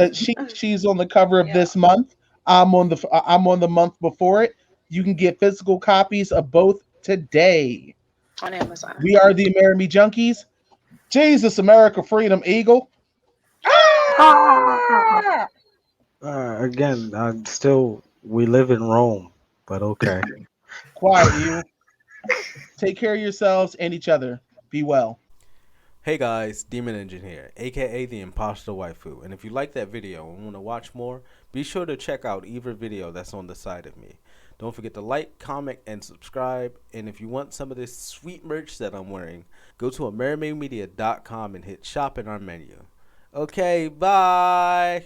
Speaker 2: on the cover of
Speaker 5: Yeah,
Speaker 2: this month. I'm on the month before it. You can get physical copies of both today.
Speaker 5: on Amazon.
Speaker 2: We are the Amerime Junkies. Jesus, America, Freedom, Eagle. Ah!
Speaker 3: Again, we live in Rome, but okay.
Speaker 2: Quiet, you. Take care of yourselves and each other. Be well.
Speaker 6: Hey guys, Demon Engine here, aka the Imposter Waifu, and if you like that video and want to watch more, be sure to check out either video that's on the side of me. Don't forget to like, comment, and subscribe, and if you want some of this sweet merch that I'm wearing, go to AmerimeMedia.com and hit shop in our menu. Okay, bye!